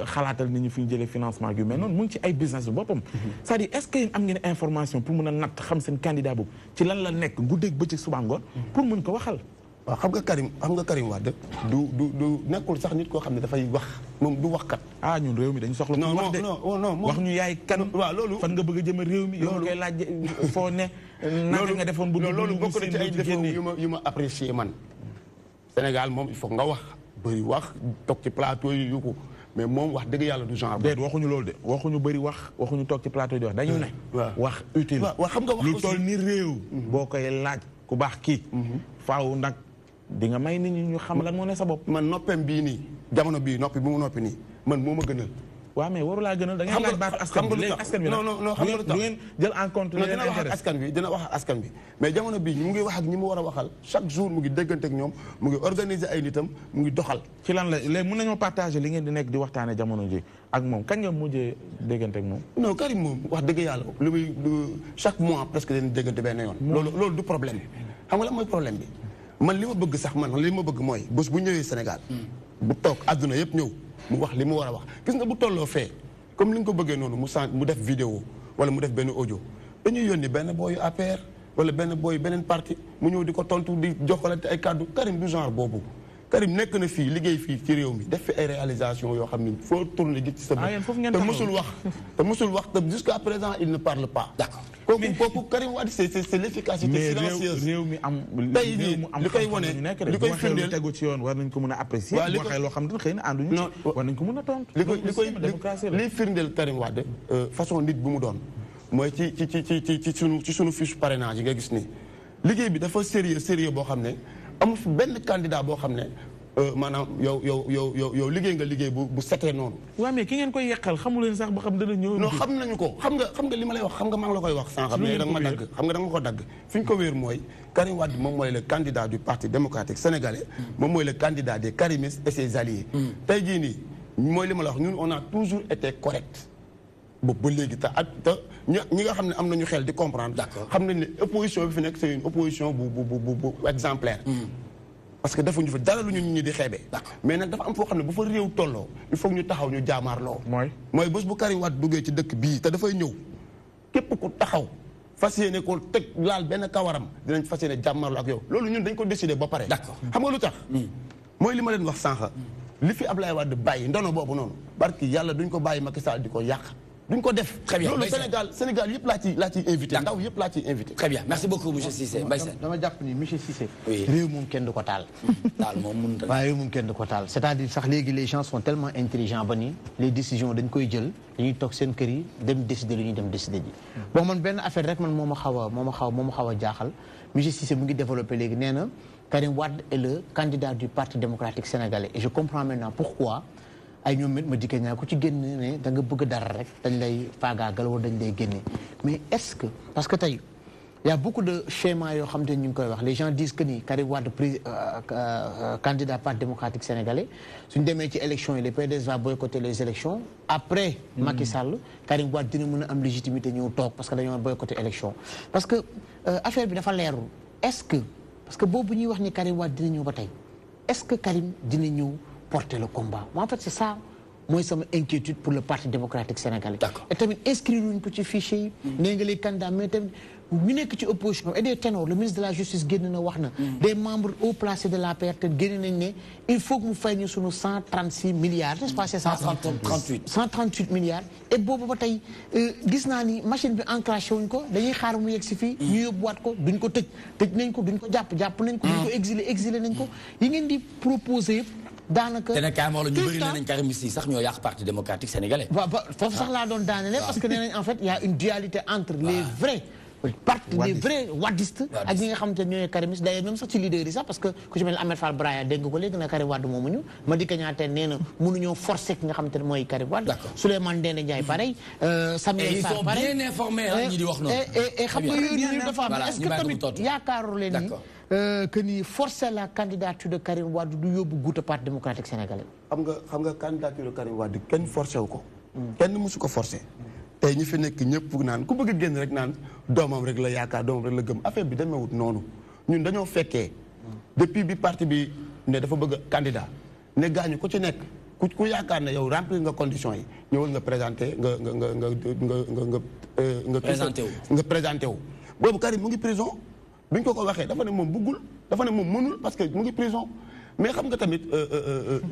xalaatal nit ñi fi ñu jëlee financement yu mel noonu mu ngi ci ay business bu boppam. c'est-à-dire est-ce que am ngeen information pour mën a natt xam seen candidat boobu ci lan la nekk guddeeg bëccëg suba ngoon pour mën ko waxal. waaw xam nga Karim Wade du nekkul sax nit koo xam ne dafay wax moom du waxkat. ñun réew mi dañu soxla. non wax ñu yaay kan. waaw loolu fan nga bëgg a jëme réew mi. yow koy laaj foo ne. naka nga defoon bu loolu bokk na ci ay défauts yu ma apprécié man. Sénégal moom il faut nga wax bëri wax toog ci plateau yi yu ko mais moom wax dëgg yàlla du genre. déet waxuñu loolu de waxuñu bëri wax waxuñu toog ci plateau yi di wax dañu ne. wax utile. waaw xam nga wax lu toll ni réew. boo koy laaj ku baax kii. faaw nag. di nga may nit ñi ñu xam lan moo ne sa bopp. man noppem bii nii jamono bii noppi bi mu noppi nii man moo ma gënal. waaw mais waru laa gënal da ngeen laaj baatu askan bi léegi askan bi non xam nga lu tax du ngeen jël en compte dina wax ak askan bi mais jamono bii mu ngi wax ak ñi mu war a waxal chaque jour mu ngi déggante ak ñoom mu ngi organiser ay nitam mu ngi doxal. ci lan la léegi mën nañoo partager li ngeen di nekk di waxtaane jamono ji ak moom kañ nga mujjee déggante ak moom. non Karim moom wax dëgg yàlla lu muy chaque mois presque dañuy déggante benn yoon. loolu du problème xam nga lan mooy problème bi man li ma bëgg sax li ma bëgg mooy bés bu ñëwee Sénégal bu toog àdduna yëpp ñëw mu wax li mu war a wax gis nga bu tolloo fee comme li nga ko bëggee noonu mu def vidéo wala mu def benn audio dañuy yónni benn booyu APR wala benn booyu beneen parti mu ñëw di ko tontu di joxalante ay kàddu Karim du genre boobu Karim nekk na fii liggéey fii ci réew mi def fi ay réalisation yoo xam ni foo tourné gis ci sa bopp te musul wax te jusqu'à présent il ne parle pas. D'accord. kooku Karim Wade c'est l'efficacité silencieuse. réew mi am tey jii li koy wane li koy firndeel tegu ci yoon war nañ ko mën a apprécier. waaw li waxee loo xam ne xëy na ànduñu ci war nañ ko mën a tontu. li firndeel Karim Wade façon nit bu mu doon mooy ci sunu fiche parrainage yi nga gis ni liggéey bi dafa sérieux boo xam ne amul fi benn candidat boo xam ne maanaam yow liggéey nga liggéey bu setee noonu. waaw mais ki ngeen koy yeqal xamu leen sax ba xam dana ñëw. non xam nañu ko xam nga li ma lay wax xam nga maa ngi la koy wax. sànq mais da nga ma dagg xam nga da nga ko dagg. fi ñu ko wéer mooy Karim Wade moom mooy le candidat du parti démocratique sénégalais. moom mooy le candidat des karimistes et ses alliés. tey jii nii mooy li ma la wax ñun on a toujours été correct. boobu ba léegi te ñi nga xam ne am nañu xel di comprendre. xam nañ ne opposition bi fi nekk c'est une opposition bu exemplaire. parce que defuñu fa dara lu ñu ñi di xeebee. mais nag dafa am foo xam ne bu fa réew tolloo il faut ñu taxaw ñu jaamaarloo. mooy bés bu Karim Wade duggee ci dëkk bii te dafay ñëw képp ku taxaw fas yéene ko teg laal benn kawaram dinañ fas yéene jaamaarloo ak yow loolu ñun dañ ko décider ba pare. xam nga lu tax. mooy li ma leen wax sànq li fi Ablaye Wade bàyyi ndono boobu noonu barki yàlla duñ ko bàyyi Macky Sall di ko yàq duñ ko def. Très bien loolu Sénégal yëpp laa ciy invité. ndaw yëpp laa ciy invité. Très bien merci beaucoup monsieur Cissé Mbaye Sène. dama jàpp ni monsieur Cissé. réew moom kenn du ko taal. taal moom mënut a. waaw réew moom kenn du ko taal c'est-à-dire sax léegi les gens sont tellement intelligents ba ni les décisions dañ koy jël dañuy toog seen kër yi dem décider lu ñuy dem décider ji. bon man benn affaire rek man moo ma xaw a jaaxal monsieur Cissé mu ngi développé léegi nee na Karim Wade est le candidat du Parti démocratique sénégalais et je comprends maintenant pourquoi. ay ñoom ma dikkee ñaa ku ci génn ne da nga bëgg dara rek dañ lay faagaagal wala dañ lay génne mais est-ce que parce que tey y a beaucoup de schémas yoo xam te ñu ngi koy wax les gens disent que ni Karim Wade candidat Parti démocratique sénégalais suñ demee ci élection yi le PDS va boycotter les élections après Macky Sall Karim Wade dina mën a am légitimité ñëw toog parce que dañoo boycotter élection parce que affaire bi dafa leerul est-ce que parce que boobu ñuy wax ni Karim Wade dina ñëw ba tey est-ce que Karim dina ñëw porter le combat. Moi, en fait, c'est ça, moi, c'est mon inquiétude pour le Parti démocratique sénégalais. Et tamit inscrire une petite fichier, les candidats, mais ñu nekk ci opposition et des ténors le ministre de la justice génn na wax na des membres haut placés de l'APR te génn nañ ne il faut que mu fay ñu sunu 136 milliards n'est-ce pas c'est ça 138 milliards et boobu ba tey gis naa ni machine bi enclenché wuñ ko dañuy xaar mu yegg si fii ñu yóbbuwaat ko duñ ko tëj nañ ko duñ ko jàpp nañ ko duñ ko exilé nañ ko yi ngeen di proposer yëpp daanaka te nag kaay ñu bëri nañ Karim si sax ñoo yàq Parti démocratique sénégalais waaw foofu sax laa doon daanele parce que nee nañ en fait il y a une dualité entre les vrais parti des vrais wadistes ak ñi nga xamante ne ñooy karimistes d'ailleurs même sax ci leader yi sax parce que ku ci mel ne Ahmed Fall Braya dégg nga ko léegi na Karim Wade moomuñu Madické Niang nee na mënuñoo forcer ki nga xamante ne mooy Karim Wade Souleymane Ndéné Ndiaye pareil Samuel Sarr pareil ils sont bien informés ñi di wax noonu et xam nga yooyu dafa am est-ce que tamit yaakaaru leen ni que ni forcer la candidature de Karim Wade du yóbbu guuta Parti démocratique sénégalais xam nga candidature de Karim Wade kenn forcé wu ko kenn mësu ko forcé tey ñi fi nekk ñëpp naan ku bëgg a génn rek naan doomam rek la yaakaar doomam rek la gëm affaire bi demeewut noonu ñun dañoo fekkee depuis bi parti bi ne dafa bëgg candidat ne gaañu ku ci nekk ku yaakaar ne yow remplir nga conditions yi ñëwal nga présenté nga présenté wu boobu Karim mu ngi prison bi ñu ko waxee dafa ne moom bëggul dafa ne moom mënul parce que mu ngi prison mais xam nga tamit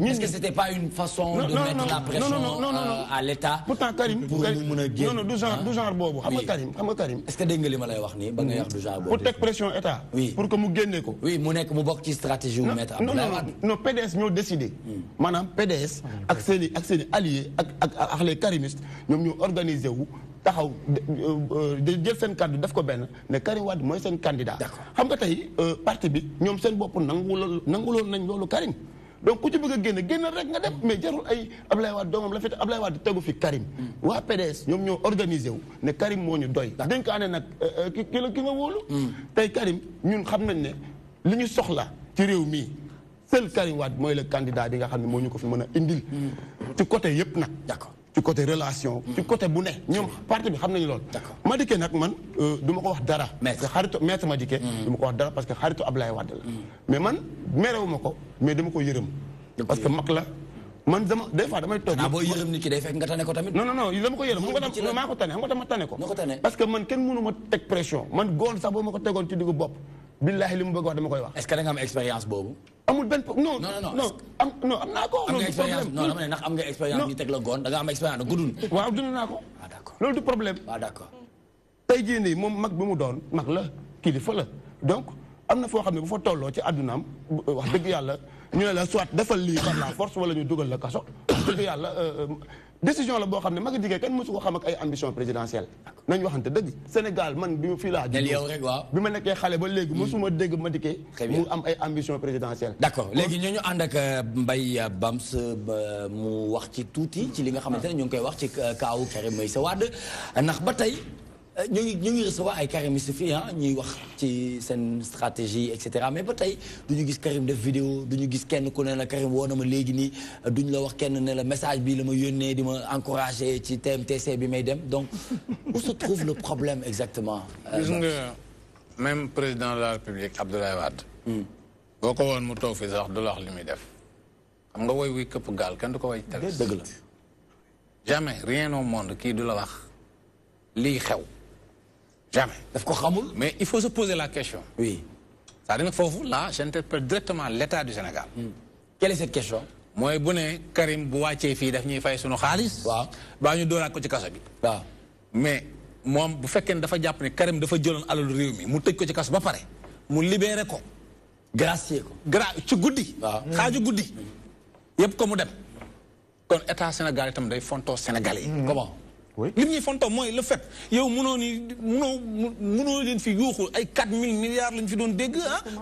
est-ce que c'était pas une façon de mettre la pression à l'État pourtant Karim pour mu mën a génn non du genre boobu xam nga Karim est-ce que dégg nga li ma lay wax nii ba nga wax du genre boobu pour teg pression État pour que mu génnee ko mu bokk ci stratégie wu mettre non PDS ñoo décidé maanaam PDS ak seeni alliés ak les karimistes ñoom ñoo organisé wu taxaw jël seen kàddu def ko benn ne Karim Wade mooy seen candidat xam nga tey parti bi ñoom seen bopp nanguloon nañ loolu Karim donc ku ci bëgg a génn rek nga dem mais jarul ay Ablaye Wade doomam la fi Ablaye Wade tegu fi Karim waa PDS ñoom ñoo organisé wu ne Karim moo ñu doy dañ ko àndee nag ki nga wóolu tey Karim ñun xam nañ ne li ñu soxla ci réew mii seul Karim Wade mooy le candidat bi nga xam ne moo ñu ko fi mën a indil ci côté yëpp nag ci côté relation ci côté bu ne ñoom parti bi xam nañu loolu Madické nag man du ma ko wax dara parce que xaritu maître Madické du ma ko wax dara parce que xaritu Ablaye Wade la mais man merewuma ko mais dama ko yërëm parce que mag la man dama des fois damay toog boo yërëm nit ki day fekk nga tane ko tamit non dama ko yërëm xam nga maa ko tane xam nga dama tane ko parce que man kenn mënu ma teg pression man góor sax boo ma ko tegoon ci diggu bopp billahi li mu bëgg wax dama koy wax est-ce que da nga am expérience boobu amul benn non am naa ko am nga expérience non dama ne ndax am nga expérience ñu teg la goon da nga am expérience da gudul waaw dund naa ko d'accord loolu du problème d'accord tey jii nii moom mag bi mu doon mag la kilifa la donc am na foo xam ne bu fa tolloo ci àddunaam wax dëgg yàlla ñu ne la soit defal lii par la force wala ñu dugal la kaso wax dëgg yàlla décision la boo xam ne mag jigéen kenn mësu ko xam ak ay ambition présidentielle nañ waxante dëgg Sénégal man bi ma fii laa bi ma nekkee xale ba léegi mësuma dégg Madické mu am ay ambition présidentielle d'accord léegi ñooñu ànd ak Mbaye Bams mu wax ci tuuti ci li nga xamante ne ñu ngi koy wax ci kaawu Karim Meïssa Wade ndax ba tey ñu ngi recevoir ay karimistes fii ñuy wax ci seen stratégie et cetera mais ba tey du ñu gis Karim def vidéo du ñu gis kenn ku ne la Karim woo na ma léegi nii duñ la wax kenn ne la message bi la ma yónnee di ma encouragé ci TMTC bi may dem donc où se trouve le problème exactement. gis nga même président de la République Abdoulaye Wade. boo ko woon mu toog fi sax du la wax li muy def xam nga woy wuy këpp gaal kenn du ko way télé. dëgg la jamais rien au monde kii du la wax lii xew. Jamais. Mais il faut se poser la question. Oui. C'est-à-dire que là, j'interpelle directement l'État du Sénégal. Quelle est cette question? mooy bu ne Karim bu wàccee fii daf ñuy fay suñu xaalis. waaw baa ñu dooraat ko ci kaso bi. waaw mais moom bu fekkee ne dafa jàpp ne Karim dafa jëloon alalu réew mi mu tëj ko ci kaso ba pare mu libéré ko. gracier ko. ci guddi. waaw xaaju guddi. yëpp ko mu dem. kon état Sénégal itam day fontoo Sénégalais yi. comment. li ñuy fontoo mooy le fait yow mënoo leen fi yuuxu ay 4000 milliards lañ fi doon dégg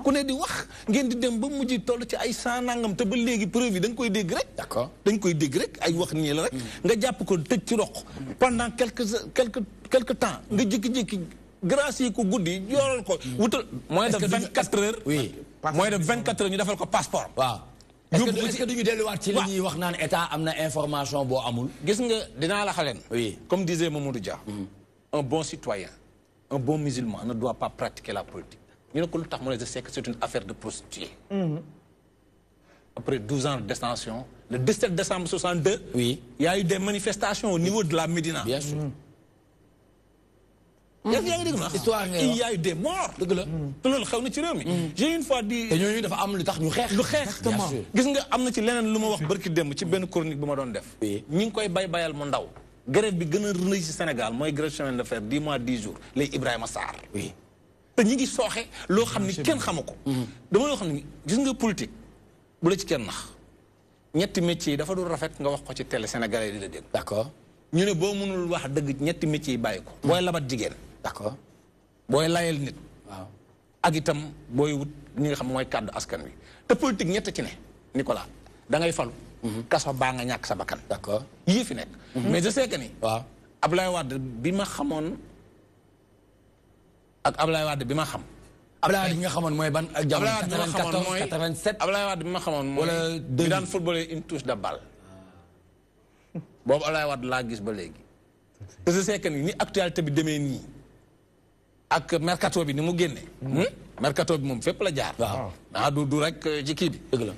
ku ne di wax ngeen di dem ba mujj toll ci ay 100 nangam te ba léegi preuve yi da nga koy dégg rek. d'accord dañ koy dégg rek ay wax nii la rek. nga jàpp ko tëj ci roq. pendant quelque temps nga jékki-jékki gracier ko guddi yoral ko. wutal moins de 24 heures. oui moins de 24 heures ñu defal ko passeport. waaw. est-ce que duñu delluwaat ci li ñuy wax naan état am na information boo amul. gis nga dinaa la xaleen. oui comme disait Mamadou Dia. un bon citoyen un bon musulman ne doit pas pratiquer la politique. ñu ne ko lu tax mu ne je sais que c'est une affaire de prostituée. Après 12 ans de détention, le 17 décembre 62, oui, il y a eu des manifestations au niveau de la Médina. Bien sûr. Il y a eu des morts. J'ai une fois dit. Exactement. Gis nga amna ci leneen luma wax barki dem ci ben chronique buma doon def. Ñi ngi koy bayal mu ndaw. Grève bi gëna reuy ci Sénégal moy grève chemin de fer 10 mois 10 jours les Ibrahima Sarr. Oui. Te ñi ngi soxé lo xamni kenn xamako. Dama lo xamni gis nga politique bu la ci kenn nax. Ñetti métier dafa du rafet nga wax ko ci télé sénégalais di la dégg. D'accord. Ñu ne boo mënul wax dëgg ñetti métier bayiko. Boy labat jigéen. D'accord. Boy layel nit. Waaw. Ak itam boy wut ñi nga xam moy cadre askan wi. Te politique ñett ci ne Nicolas da ngay falu. Kaso baa nga ñàkk sa bakkan. D'accord. Yii fi nekk. Mais je sais que ni. waaw Ablaye Wade bi ma xamoon ak Ablaye Wade bi ma xam. Ablaye Wade bi nga xamoon mooy ban ak jamono 94 87. Ablaye Wade bi ma xamoon mooy. wala bi daan footballé une touche de balle. Boobu Ablaye Wade laa gis ba léegi. te je sais que ni actualité bi demee nii. ak mercato bi ni mu génne. mercato bi moom fépp la jaar. waaw du rek ci kii bi. dëgg la.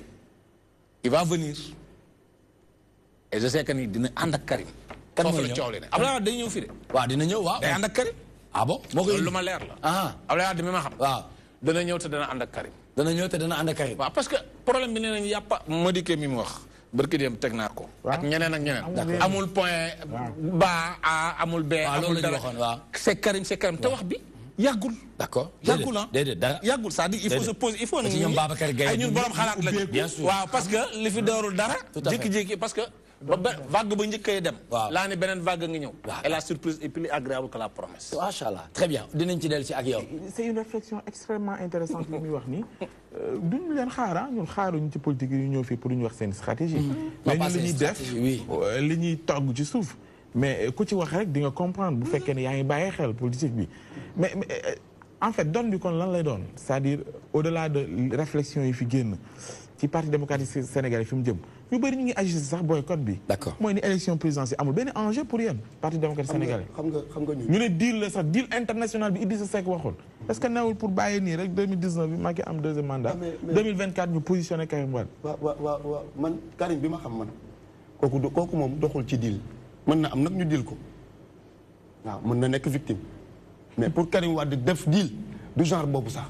Il va venir. Et je sais que ni dina ànd ak Karim. kan foofu mooy la ñëw coow li ne Ablaye Wade day ñëw fii de. waaw dina ñëw waaw. day ànd ak Karim. ah bon moo koy lu ma leer la. ah Ablaye Wade mi ma xam. waaw dana ñëw te dana ànd ak Karim. dana ñëw te dana ànd ak Karim. waaw parce que problème bi nee nañu yàppa Madické mi mu wax. barki dem teg naa ko. ak ñeneen ak ñeneen. amul point ba A amul B. amul dara waaw c'est Karim te wax bi. yàggul. d'accord yàggul ah déedéet dara yàggul c'est-à-dire il faut se poser il faut. ci ñoom Babacar Gueye ay ñun borom xalaat lañu. bien sûr waaw parce que li fi doorul dara. tout à fait jékki-jékki parce que. vague ba njëkkee dem. waaw laa ne beneen vague nga ñëw. waaw et la surprise est plus agréable que la promesse. macha allah très bien dinañ ci dellu si ak yow. c'est une réflexion extrêmement intéressante li muy wax nii. duñu leen xaara ñun xaaruñu ci politique yi ñu ñëw fii pour ñu wax seen stratégie. mais ñun li ñuy def li ñuy togg ci suuf. mais ku ci wax rek di nga comprendre bu fekkee ne yaa ngi bàyyi xel politique bi mais en fait donne bi kon lan lay doon c'est-à-dire au-delà de réflexion yi fi génn ci parti démocratique sénégalais fi mu jëm ñu bëri ñu ngi agir sax boycott bi. d'accord mooy ni élection présidentielle amul benn enjeu pour yéen parti démocratique sénégalais. xam nga ñu ne deal la sax deal international bi Idrissa Seck waxoon. est-ce que newul pour bàyyi nii rek 2019 bi Macky am deuxième mandat. 2024 ñu positionné Karim Wade. waaw man Karim bi ma xam man kooku moom doxul ci deal mën na am nag ñu deal ko waaw mën na nekk victime mais pour Karim Wade def deal du genre boobu sax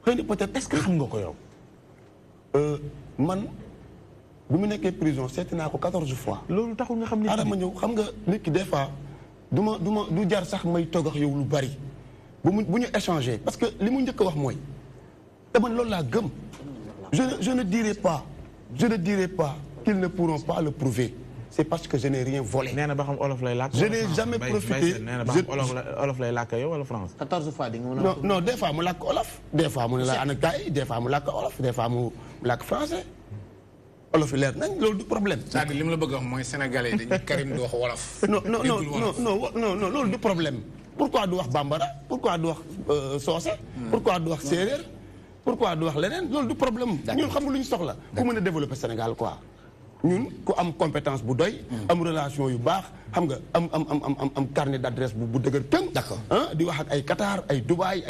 xëy na peut-être. est-ce que xam nga ko yow. man bi mu nekkee prison seeti naa ko 14 fois. loolu taxul nga xam ni. ma ñëw xam nga nit ki des fois du jar sax may toog ak yow lu bari bu ñu échanger parce que li mu njëkk a wax mooy te man loolu laa gëm. je ne dirai pas qu'ils ne pourront pas le prouver. C'est parce que je n'ai rien volé. nee na ba xam olof lay làkk. je n'ai jamais profité. nee na ba xam olof lay làkk yow wala France. 14 fois di nga mën a. non des fois mu làkk olof. des fois mu ne la anakaay des fois mu làkk olof des fois mu làkk français. olof yi leer nañ loolu du problème. c'est-à-dire li ma la bëgg a wax mooy sénégalais dañuy Karim du wax wolof. non loolu du problème. pourquoi du wax bambara pourquoi du wax soose. pourquoi du wax séeréer. pourquoi du wax leneen loolu du problème. ñun xam nga lu ñu soxla. ku mën a développer Sénégal quoi. ñun ku am compétence bu doy. am relation yu baax xam nga am carnet d'adresse bu dëgër tënk. d'accord di wax ak ay Qatar ay Dubaï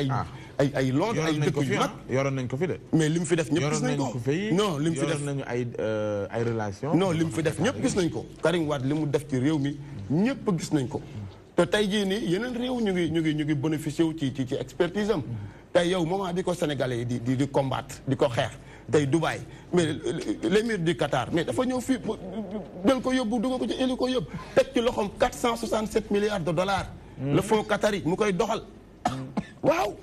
ay Londres ay dëkk yu mag. yoroon nañ ko fi de. mais li mu fi def ñëpp gis nañ ko. non li mu fi def yoroon nañu ay relation. non li mu fi def ñëpp gis nañ ko. Karim Wade li mu def ci réew mi ñëpp gis nañ ko. te tey jii nii yeneen réew ñu ngi bénéficié wu ci expertise am. tey yow moment bi ko Sénégalais yi di combattre di ko xeex tey Dubaï mais l'émir du Qatar mais dafa ñëw fii jël ko yóbbu dugal ko ci éli ko yóbbu teg ci loxoom 467 milliards de dollars. le fonds qatari mu koy doxal. waaw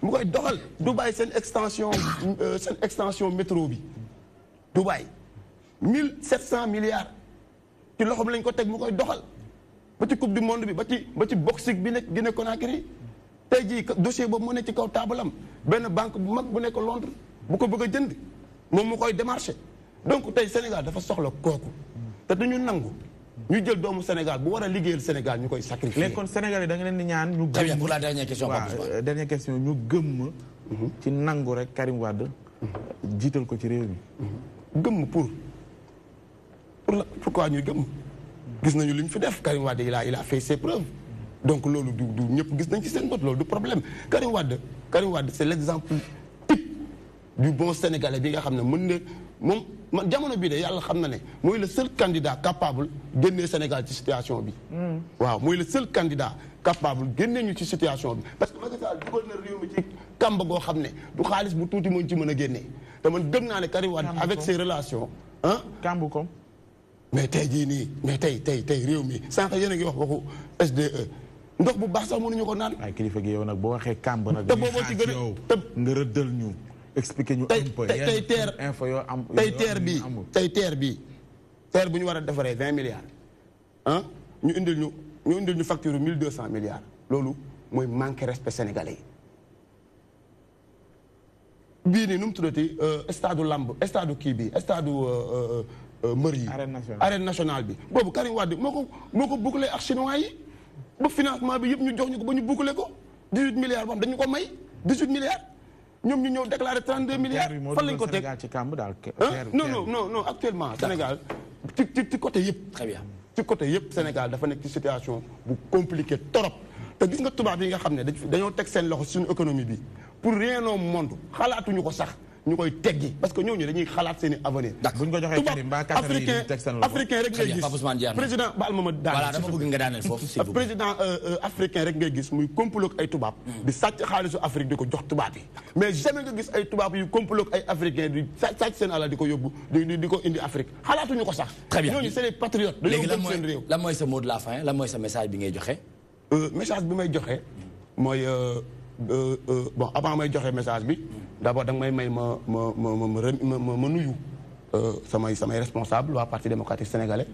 mu koy doxal Dubaï seen extension métro bi Dubaï 1700 milliards ci loxoom lañ ko teg mu koy doxal ba ci coupe du monde bi ba ci boxing bi nekk Guinée Conakry tey jii dossier boobu mu nekk ci kaw taabalam benn banque bu mag bu nekk Londres bu ko bëgg a jënd moom mu koy démarché donc tey Sénégal dafa soxla kooku te duñu nangu ñu jël doomu Sénégal bu war a liggéeyal Sénégal ñu koy sacrifier. léegi kon Sénégal yi da nga leen di ñaan ñu. très bien pour la dernière question. waaw dernière question ñu gëmm. ci nangu rek Karim Wade. jiital ko ci réew mi. gëmm pourquoi ñuy gëmm. gis nañu li ñu fi def Karim Wade il a fait ses preuves donc loolu du ñëpp gis nañ ci seen bët loolu du problème Karim Wade c'est l'exemple type du bon Sénégalais bi nga xam ne mën na moom man jamono bii de yàlla xam na ne mooy le seul candidat capable génnee Sénégal ci situation bi. waaw mooy le seul candidat capable génnee ñu ci situation bi parce que Macky Sall dugal na réew mi ci kàmb goo xam ne du xaalis bu tuuti moo ci mën a génnee te man gëm naa ne Karim Wade avec ses relations ah. kàmb ko. mais tey jii nii mais tey réew mi sànq yéen a ngi wax waxu SDE ndox bu baax sax mënuñu ko naan. ay kilifa gi yow nag boo waxee kàmb nag. te booboo ci gën a nga rëddal ñu. expliquer ñu un peu tey teer info yoo am tey teer bu ñu war a defaree 20 milliards ah ñu indil ñu facture 1200 milliards loolu mooy manqué respect sénégalais yi. bii nii nu mu tuddati stade lamb stade kii bi stade mbër yi. arène nationale bi boobu Karim Wade moo ko bouclé ak chinois yi ba financement bi yëpp ñu jox ñu ko ba ñu bouclé ko 18 milliards boo xam dañu ko may 18 milliards. ñoom ñu ñëw déclaré 32 milliards. fan lañ ko teg ci kàmb daal. non actuellement Sénégal ci côté yëpp. très bien ci côté yëpp Sénégal dafa nekk ci situation bu compliqué torop te gis nga tubaab yi nga xam ne dañoo teg seen loxo suñu économie bi pour rien au monde xalaatuñu ko sax ñu koy teggi parce que ñooñu dañuy xalaat seen i avenir. bu ñu ko joxee Karim ba africain rek ngay gis président baal ma daaneel. dama bëgg nga daaneel foofu président africain rek ngay gis muy complot ay tubaab. di sàcc xaalisu Afrique di ko jox tubaab yi. mais jamais nga gis ay tubaab yu complot ay africain di sàcc seen alal di ko yóbbu di ko indi Afrique xalaatuñu ko sax. très bien ñooñu c'est des patriotes. léegi dañoo gëm seen réew. lan mooy sa mot de la fin lan mooy sa message bi ngay joxe. message bi may joxe mooy bon avant may joxe message bi. d'abord da nga may ma nuyu samay responsable waa parti démocratique sénégalais.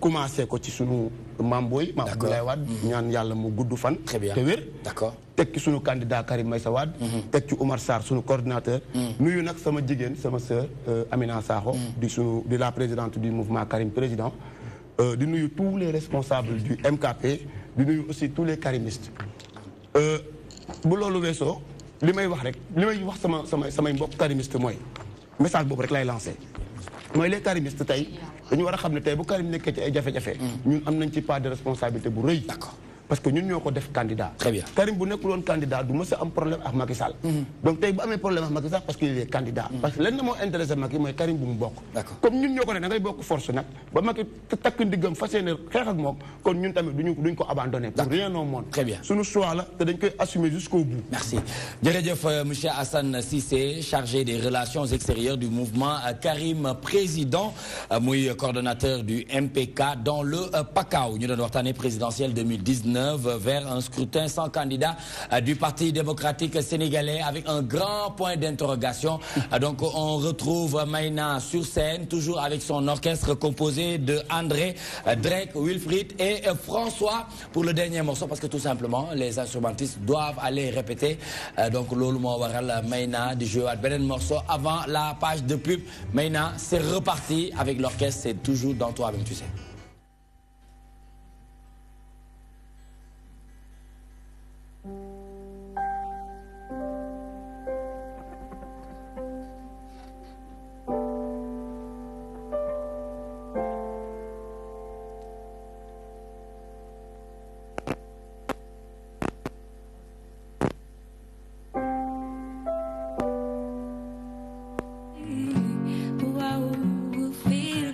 commencé ko ci sunu Mame Boye Mame Abdoulaye Wade ñaan yàlla mu gudd fan. très bien te wér. d'accord teg ci sunu candidat Karim Meïssa Wade. teg ci Oumar Sarr sunu coordinateur. nuyu nag sama jigéen sama sœur Amina Sakho. di la présidente du mouvement Karim président. di nuyu tous les responsables du MKP di nuyu aussi tous les karimistes. bu loolu weesoo. li may wax samay mbokk karimiste mooy message boobu rek lay lancé mooy les karimistes tey dañu war a xam ne tey bu Karim nekkee ci ay jafe-jafe ñun am nañ ci part de responsabilité bu rëy. d'accord parce que ñun ñoo ko def candidat. très bien Karim bu nekkul woon candidat du mës a am problème ak Macky Sall. donc tey bu amee problème ak Macky Sall parce que il est candidat. parce que lenn moo intéressé Macky mooy Karim bu mu bokk. d'accord comme ñun ñoo ko ne da ngay bokk force nag ba Macky takk ndiggam fas yéene xeex ak moom kon ñun tamit duñ ko abandonné. pour rien au monde. très bien suñu choix la te dañ koy assumer jusqu'au bout. merci jërëjëf monsieur Assane Cissé chargé des relations extérieures du mouvement Karim président muy coordonnateur du MPK dans le PACAO ñu doon waxtaanee présidentielle 2019 vers un scrutin sans candidat du Parti démocratique sénégalais avec un grand point d'interrogation. Donc on retrouve Maïna sur scène, toujours avec son orchestre composé de André, Drake, Wilfried et François pour le dernier morceau parce que tout simplement les instrumentistes doivent aller répéter. Donc loolu moo waral Maïna di jouer waat beneen morceau avant la page de pub. Maïna, c'est reparti avec l'orchestre, c'est toujours dans toi-même, tu sais. Wow, feel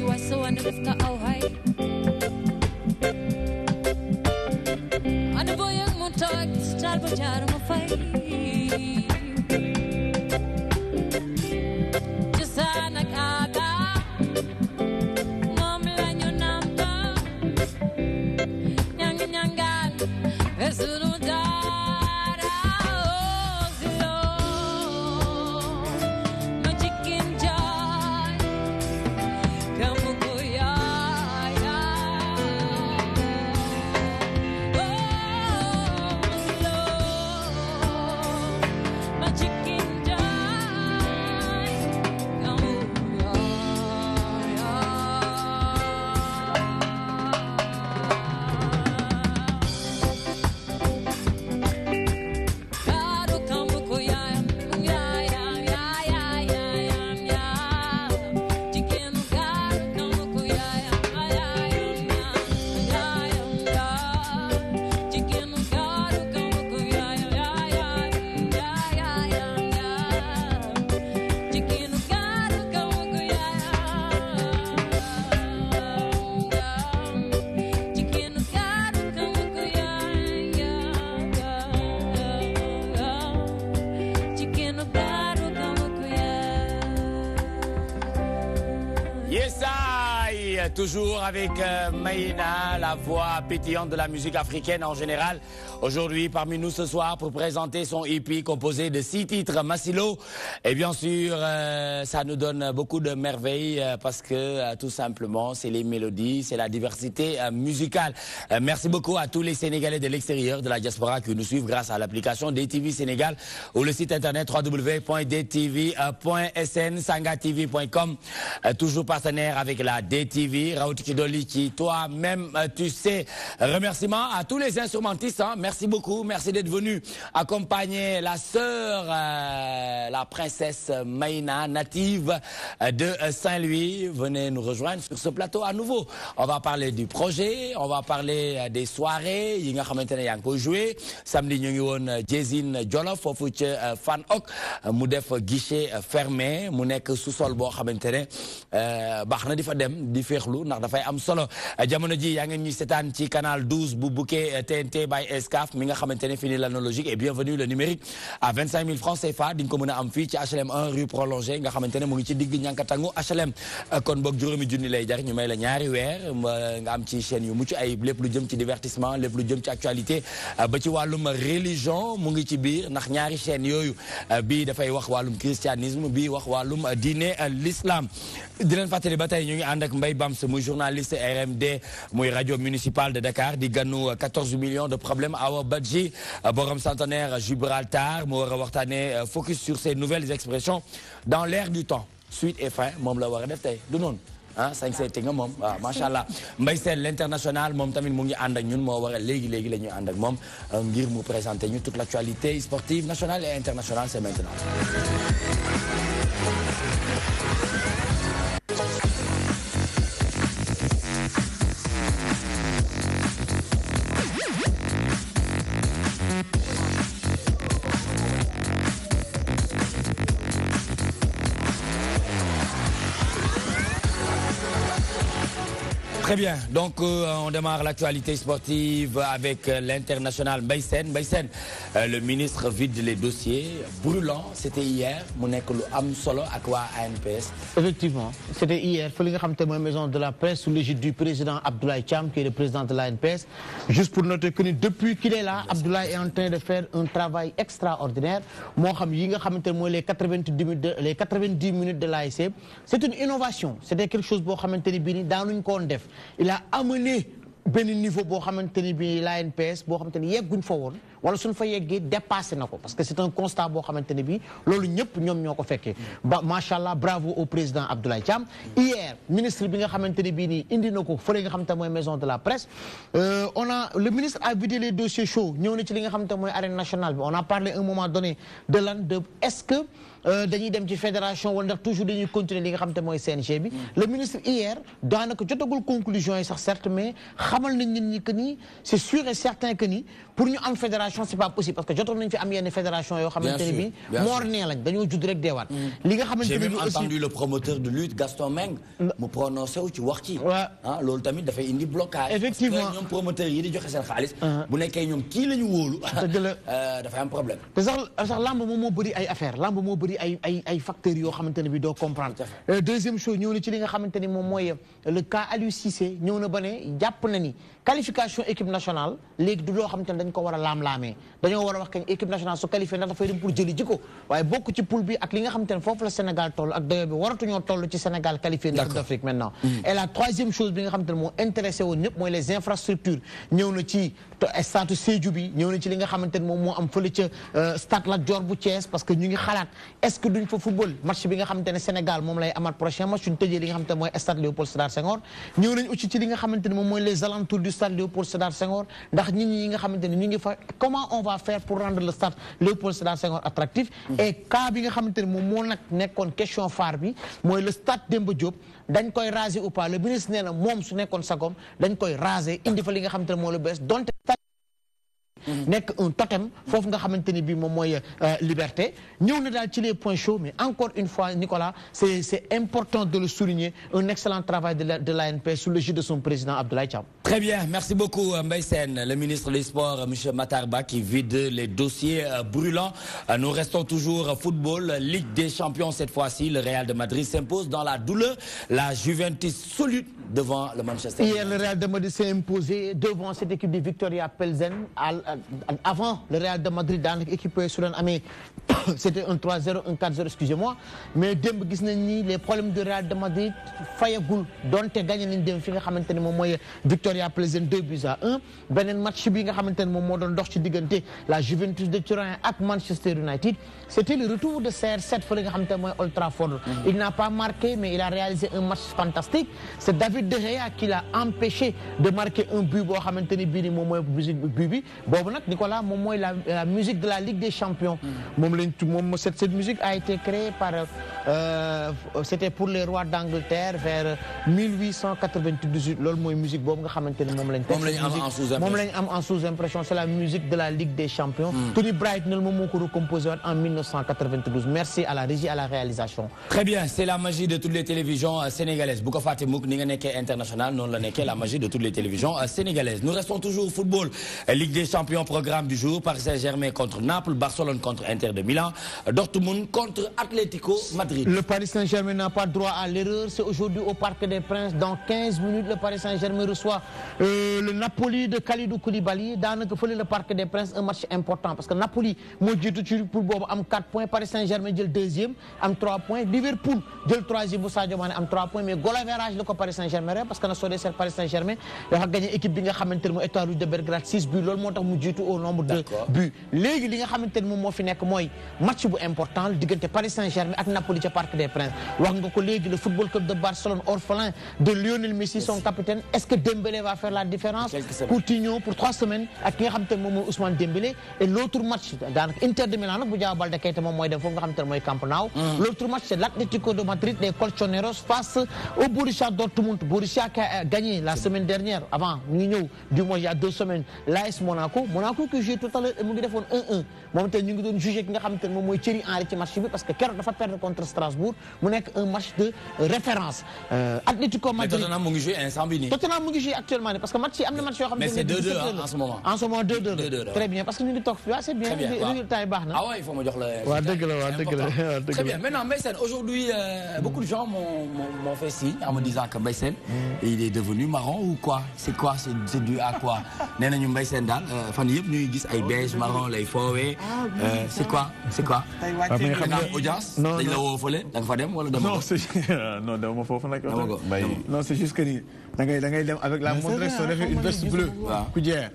waay sa wane def ka aw hay ana boo yëg mu toog taal ba jaar ma fay cosaan ak aada moom la ñu nampa ñang ñangaan sunu dara silo ma chicken joy kamu ko ya silo ma chicken joy kamu Garu kamu ko ya chicken garu kamu ko ya chicken garu kamu ko ya chicken garu kamu ko ya chicken garu kamu ko ya chicken garu kamu ko ya Yes, I, toujours avec Maïna, la voix pétillante de la musique africaine en général. Aujourd'hui, parmi nous ce soir pour présenter son EP composé de 6 titres, Masilo. Et bien sûr, ça nous donne beaucoup de merveilles parce que tout simplement, c'est les mélodies, c'est la diversité musicale. Merci beaucoup à tous les Sénégalais de l'extérieur, de la diaspora qui nous suivent grâce à l'application DTV Sénégal ou le site internet www.dtv.sn, sangatv.com. Toujours partenaire avec la DTV, Raoult Kidoli qui toi-même tu sais. Remerciements à tous les instrumentistes, hein. Merci beaucoup, merci d'être venu accompagner la sœur, la princesse Maïna, native de Saint-Louis. Venez nous rejoindre sur ce plateau à nouveau. On va parler du projet, on va parler des soirées yi nga xamantene yaa ngi koy jouer. Samedi ñu ngi woon Jézine Jolof foofu ci Fan Ok mu def guichet fermé mu nekk sous-sol boo xamantene baax na di fa dem di féexlu ndax dafay am solo. Jamono ji yaa ngeen ñuy seetaan ci canal 12 bu bouquet TNT by Escaf mi nga xamantene fini l'analogique et bienvenue le numérique à 25 000 francs CFA di nga ko mën a am fii ci HLM 1 rue prolongée nga xamantene mu ngi ci digg ñankatangu HLM. Kon boog juróomi junni lay jar ñu may la ñaari weer nga am ci chaîne yu mucc ayib lépp lu jëm ci divertissement lépp lu jëm ci actualité ba ci wàllum religion mu ngi ci biir ndax ñaari chaîne yooyu bii dafay wax wàllum christianisme bii wax wàllum diine l'islam. Di leen fàttali ba tey ñu ngi ànd ak Mbaye Bams muy journaliste RMD muy radio municipale de Dakar di ganu 14 millions de problèmes Awa Badji borom centenaire Gibraltar mu war a waxtaane focus sur ces nouvelles expressions dans l'ère du temps suite et fin moom la war a def tey du noonu ah 5 nga moom waaw macha allah Mbaye Sène l'international moom tamit mu ngi ànd ak ñun moo war a léegi la ñuy ànd ak moom ngir mu présenter ñu toute l'actualité sportive nationale et internationale c'est maintenant. Très bien, donc on démarre l'actualité sportive avec l'international Mbaye Sène. Mbaye Sène, le ministre vide les dossiers brûlants, c'était hier, mu nekk lu am solo ak waa ANPS. Effectivement, c'était hier, il faut que la maison de la presse sous l'égide du président Abdoulaye Thiam, qui est le président de l'ANPS. Juste pour noter que depuis qu'il est là, Abdoulaye est en train de faire un travail extraordinaire. Moi, les 90 minutes de l'ASC, c'est une innovation, c'était quelque chose dans une condef. Il a amené ben niveau bo xamanteni bi l'ANPS bo xamanteni yegguñ fa won wala suñ fa yeggé dépassé nako parce que c'est un constat bo xamanteni bi lolu ñepp ñom ñoko féké ba machallah bravo au président Abdoulaye Thiam. Hier ministre bi nga xamanteni bi ni indi nako fele nga xamanteni moy maison de la presse le ministre a vidé les dossiers chauds ñew na ci li nga xamanteni moy arène nationale bi on a parlé à un moment donné de est-ce que dañuy dem ci fédération wala ndax toujours dañuy continuer li nga xamanteni moy CNG bi. Le ministre hier danaka jotagul conclusion yi sax certes mais xamal nañ nit ñi que ni c'est sûr et certain que ni pour ñu am fédération fédération c'est pas possible parce que jotoon nañ fi am yenn fédération yoo xamante ne bi moor nee lañ dañoo judd rek deewaat li nga xamante ne bi aussi j'ai même entendu le promoteur de lutte Gaston Meng mu prononcé wu ci wax ci ah loolu tamit dafay indi blocage effectivement parce que ñoom promoteurs yi di joxe seen xaalis bu nekkee ñoom kii la ñu wóolu dafay am problème te sax lamb moom moo bëri ay affaire lamb moo bëri ay facteurs yoo xamante ne bi doo comprendre deuxième chose ñëw na ci li nga xamante ni moom mooy le cas Aliou Cissé ñëw na ba ne jàpp na ni qualification équipe nationale léegi du loo xamante ne dañ ko war a laam-laamee dañoo war a wax kañ équipe nationale su qualifié ndax dafay dem pour jëli jiko waaye bokk ci poule bi ak li nga xamante ne foofu la Sénégal toll ak dayo bi waratuñoo toll ci Sénégal qualifié na Coupe d'Afrique maintenant et la troisième chose bi nga xamante ne moo intéressé woon ñëpp mooy les infrastructures ñëw na ci stade Sédhiou bi ñëw na ci li nga xamante ne moom moo am fële ca stade Lat Dior bu Thiès parce que ñu ngi xalaat est-ce que duñ fa football match bi nga xamante ne Sénégal moom lay amaat prochain match suñu tëjee li nga xamante ne mooy stade Léopold Sédar Senghor ñëw nañ aussi ci li nga xamante ne moom mooy les alentours du stade Léopold Sédar Senghor ndax nit ñi nga xamante ne ñu ngi fa comment on va faire pour rendre le stade Léopold Sédar Senghor attractif et cas bi nga xamante ne moom moo nag nekkoon question phare bi mooy le stade Demba Diop dañ koy raser ou pas le ministre nee na moom su nekkoon sagom dañ koy raser indi fa li nga xamante ne moo lu bees donte nekk un totem foofu nga xamante ni bii moom mooy liberté ñëw na daal ci les points chauds mais encore une fois Nicolas c'est important de le souligner un excellent travail de l'ANP sous l'égide de son président Abdoulaye Thiam. Très bien, merci beaucoup Mbaye Sène, le ministre des Sports M. Matar Ba qui vide les dossiers brûlants. Nous restons toujours football, Ligue des Champions cette fois-ci, le Real de Madrid s'impose dans la douleur, la Juventus solide devant le Manchester. Hier le Real de Madrid s'est imposé devant cette équipe de Victoria Plzen. Avant le Real de Madrid dans l'équipe Soudan Amé, c'était un 3-0, un 4-0, excusez-moi. Mais démb gis nañ ni les problèmes du Real de Madrid fayagul donte gagné nañ dem fi nga xamante ne moom mooy Victoria Plzen 2-1. beneen match bi nga xamante ne moom moo doon dox ci diggante la Juventus de Turin ak Manchester United. C'était le retour de CR7 fële nga xamante ne mooy Old Trafford. Il n'a pas marqué mais il a réalisé un match fantastique. C'est David De Gea qui l'a empêché de marquer un but boo xamante ne bii ni moom mooy but bi boobu nag Nicolas moom mooy la musique de la Ligue des Champions. Cette musique a été créée par c'était pour les rois d'Angleterre vers 1898 loolu mooy musique boobu nga xamante ne moom lañ am en sous-impression c'est la musique de la Ligue des Champions. Tony Brightnell moom moo ko recomposé en 1992. Merci à la régie, à la réalisation. Très bien, c'est la magie de toutes les télévisions sénégalaises. Bu ko fàtte mukk ni nga nekkee international noonu la nekkee la magie de toutes les télévisions sénégalaises. Nous restons toujours au football. Ligue des Champions, programme du jour, Paris Saint-Germain contre Naples, Barcelone contre Inter de Milan, Dortmund contre Atlético Madrid. Le Paris Saint-Germain n'a pas droit à l'erreur. C'est aujourd'hui au Parc des Princes. Dans 15 minutes, le Paris Saint-Germain reçoit le Napoli de Kalidou Koulibaly. Daanaka fële le Parc des Princes, un match important parce que Napoli moo jiitu ci pour boobu am 4 points, Paris Saint-Germain jël deuxième am 3 points, Liverpool jël troisième bu Sadio Mané am 3 points mais goal average la ko Paris Saint-Germain parce que na soo dee seet Paris Saint-Germain dafa gagné équipe bi nga xamante ne mooy Étoile Rouge de Belgrade 6 buts loolu moo tax mu jiitu au nombre de buts. Léegi li nga xamante ne moom moo fi nekk mooy match bu important diggante Paris Saint-Germain ak Napoli ca Parc des Princes. Wax nga ko léegi le Football Club de Barcelone orphelin de Lionel Messi son capitaine, est-ce que Dembélé va faire la différence? Coutinho pour 3 semaines ak ki nga xamante ne moom mooy Ousmane Dembélé et l'autre match daanaka Inter de Milan nag bu Diao Baldé Keita moom mooy dem foofu nga xamante ne mooy Camp Nou. L'autre match c'est l'Atlético de Madrid des Colchoneros face au Borussia Dortmund. Borussia qui a gagné la semaine dernière avant ñu ñëw du moins il y a 2 semaines l'AS Monaco qui joué tout à l'heure mu ngi defoon 1-1 moom tey ñu ngi doon jugé ki nga xamante ne moom mooy Thierry Henry ci match bi parce que keroog dafa perdre contre Strasbourg mu nekk un match de référence. Atlético Madrid Tottenham mu ngi joué instant bi nii. Tottenham mu ngi joué actuellement nii parce que match yi am na match yoo xam ne. mais c'est 2-2 en ce moment. En ce moment 2-2 très bien parce que ñu ngi toog fii c'est bien résultat yi baax na. Ah ouais, il faut ma jox la. waaw dëgg la. Très bien. Maintenant Mbaye Sène, aujourd'hui beaucoup de gens m'ont fait signe en me disant que Mbaye Sène il est devenu marron ou quoi? C'est quoi? C'est dû à quoi? Nee nañu Mbaye Sène daal fan yëpp ñuy gis ay beige marron lay foowee. C'est quoi? Da nga am audience. dañ la woo fële da nga fa dem wala dama ko. non dama foofu nag. non c'est juste que ni da ngay dem avec la montre soo defee une veste bleue. ku jeex.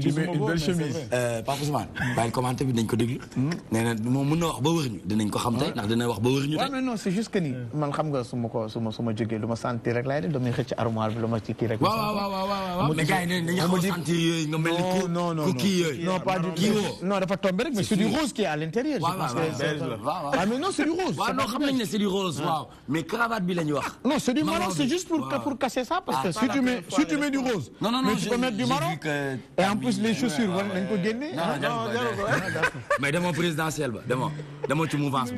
tu mets une belle chemise. Pape Ousmane bàyyi commentaire bi dañ ko déglu. nee na moom mën na wax ba wër ñu dinañ ko xam tey ndax dina wax ba wër ñu tey. mais non c'est juste que ni man xam nga su ma jógee lu ma sentir rek laay def damay xëcc armoire bi lu ma ci kii rek. waaw mais gars yi dañuy xaw a sentir yooyu nga mel ni ku kii yooyu. non pas du tout Non, dafa tombé rek, mais c'est du rose qui est à l'intérieur. Ah, mais non, c'est du rose. Non, c'est du rose. Mais cravate, non, c'est du marron, c'est juste pour casser ça, parce que si tu mets du rose, mais tu peux mettre du marron, et en plus les chaussures, on peut gagner. Mais de mon présidentiel, de mon mouvance.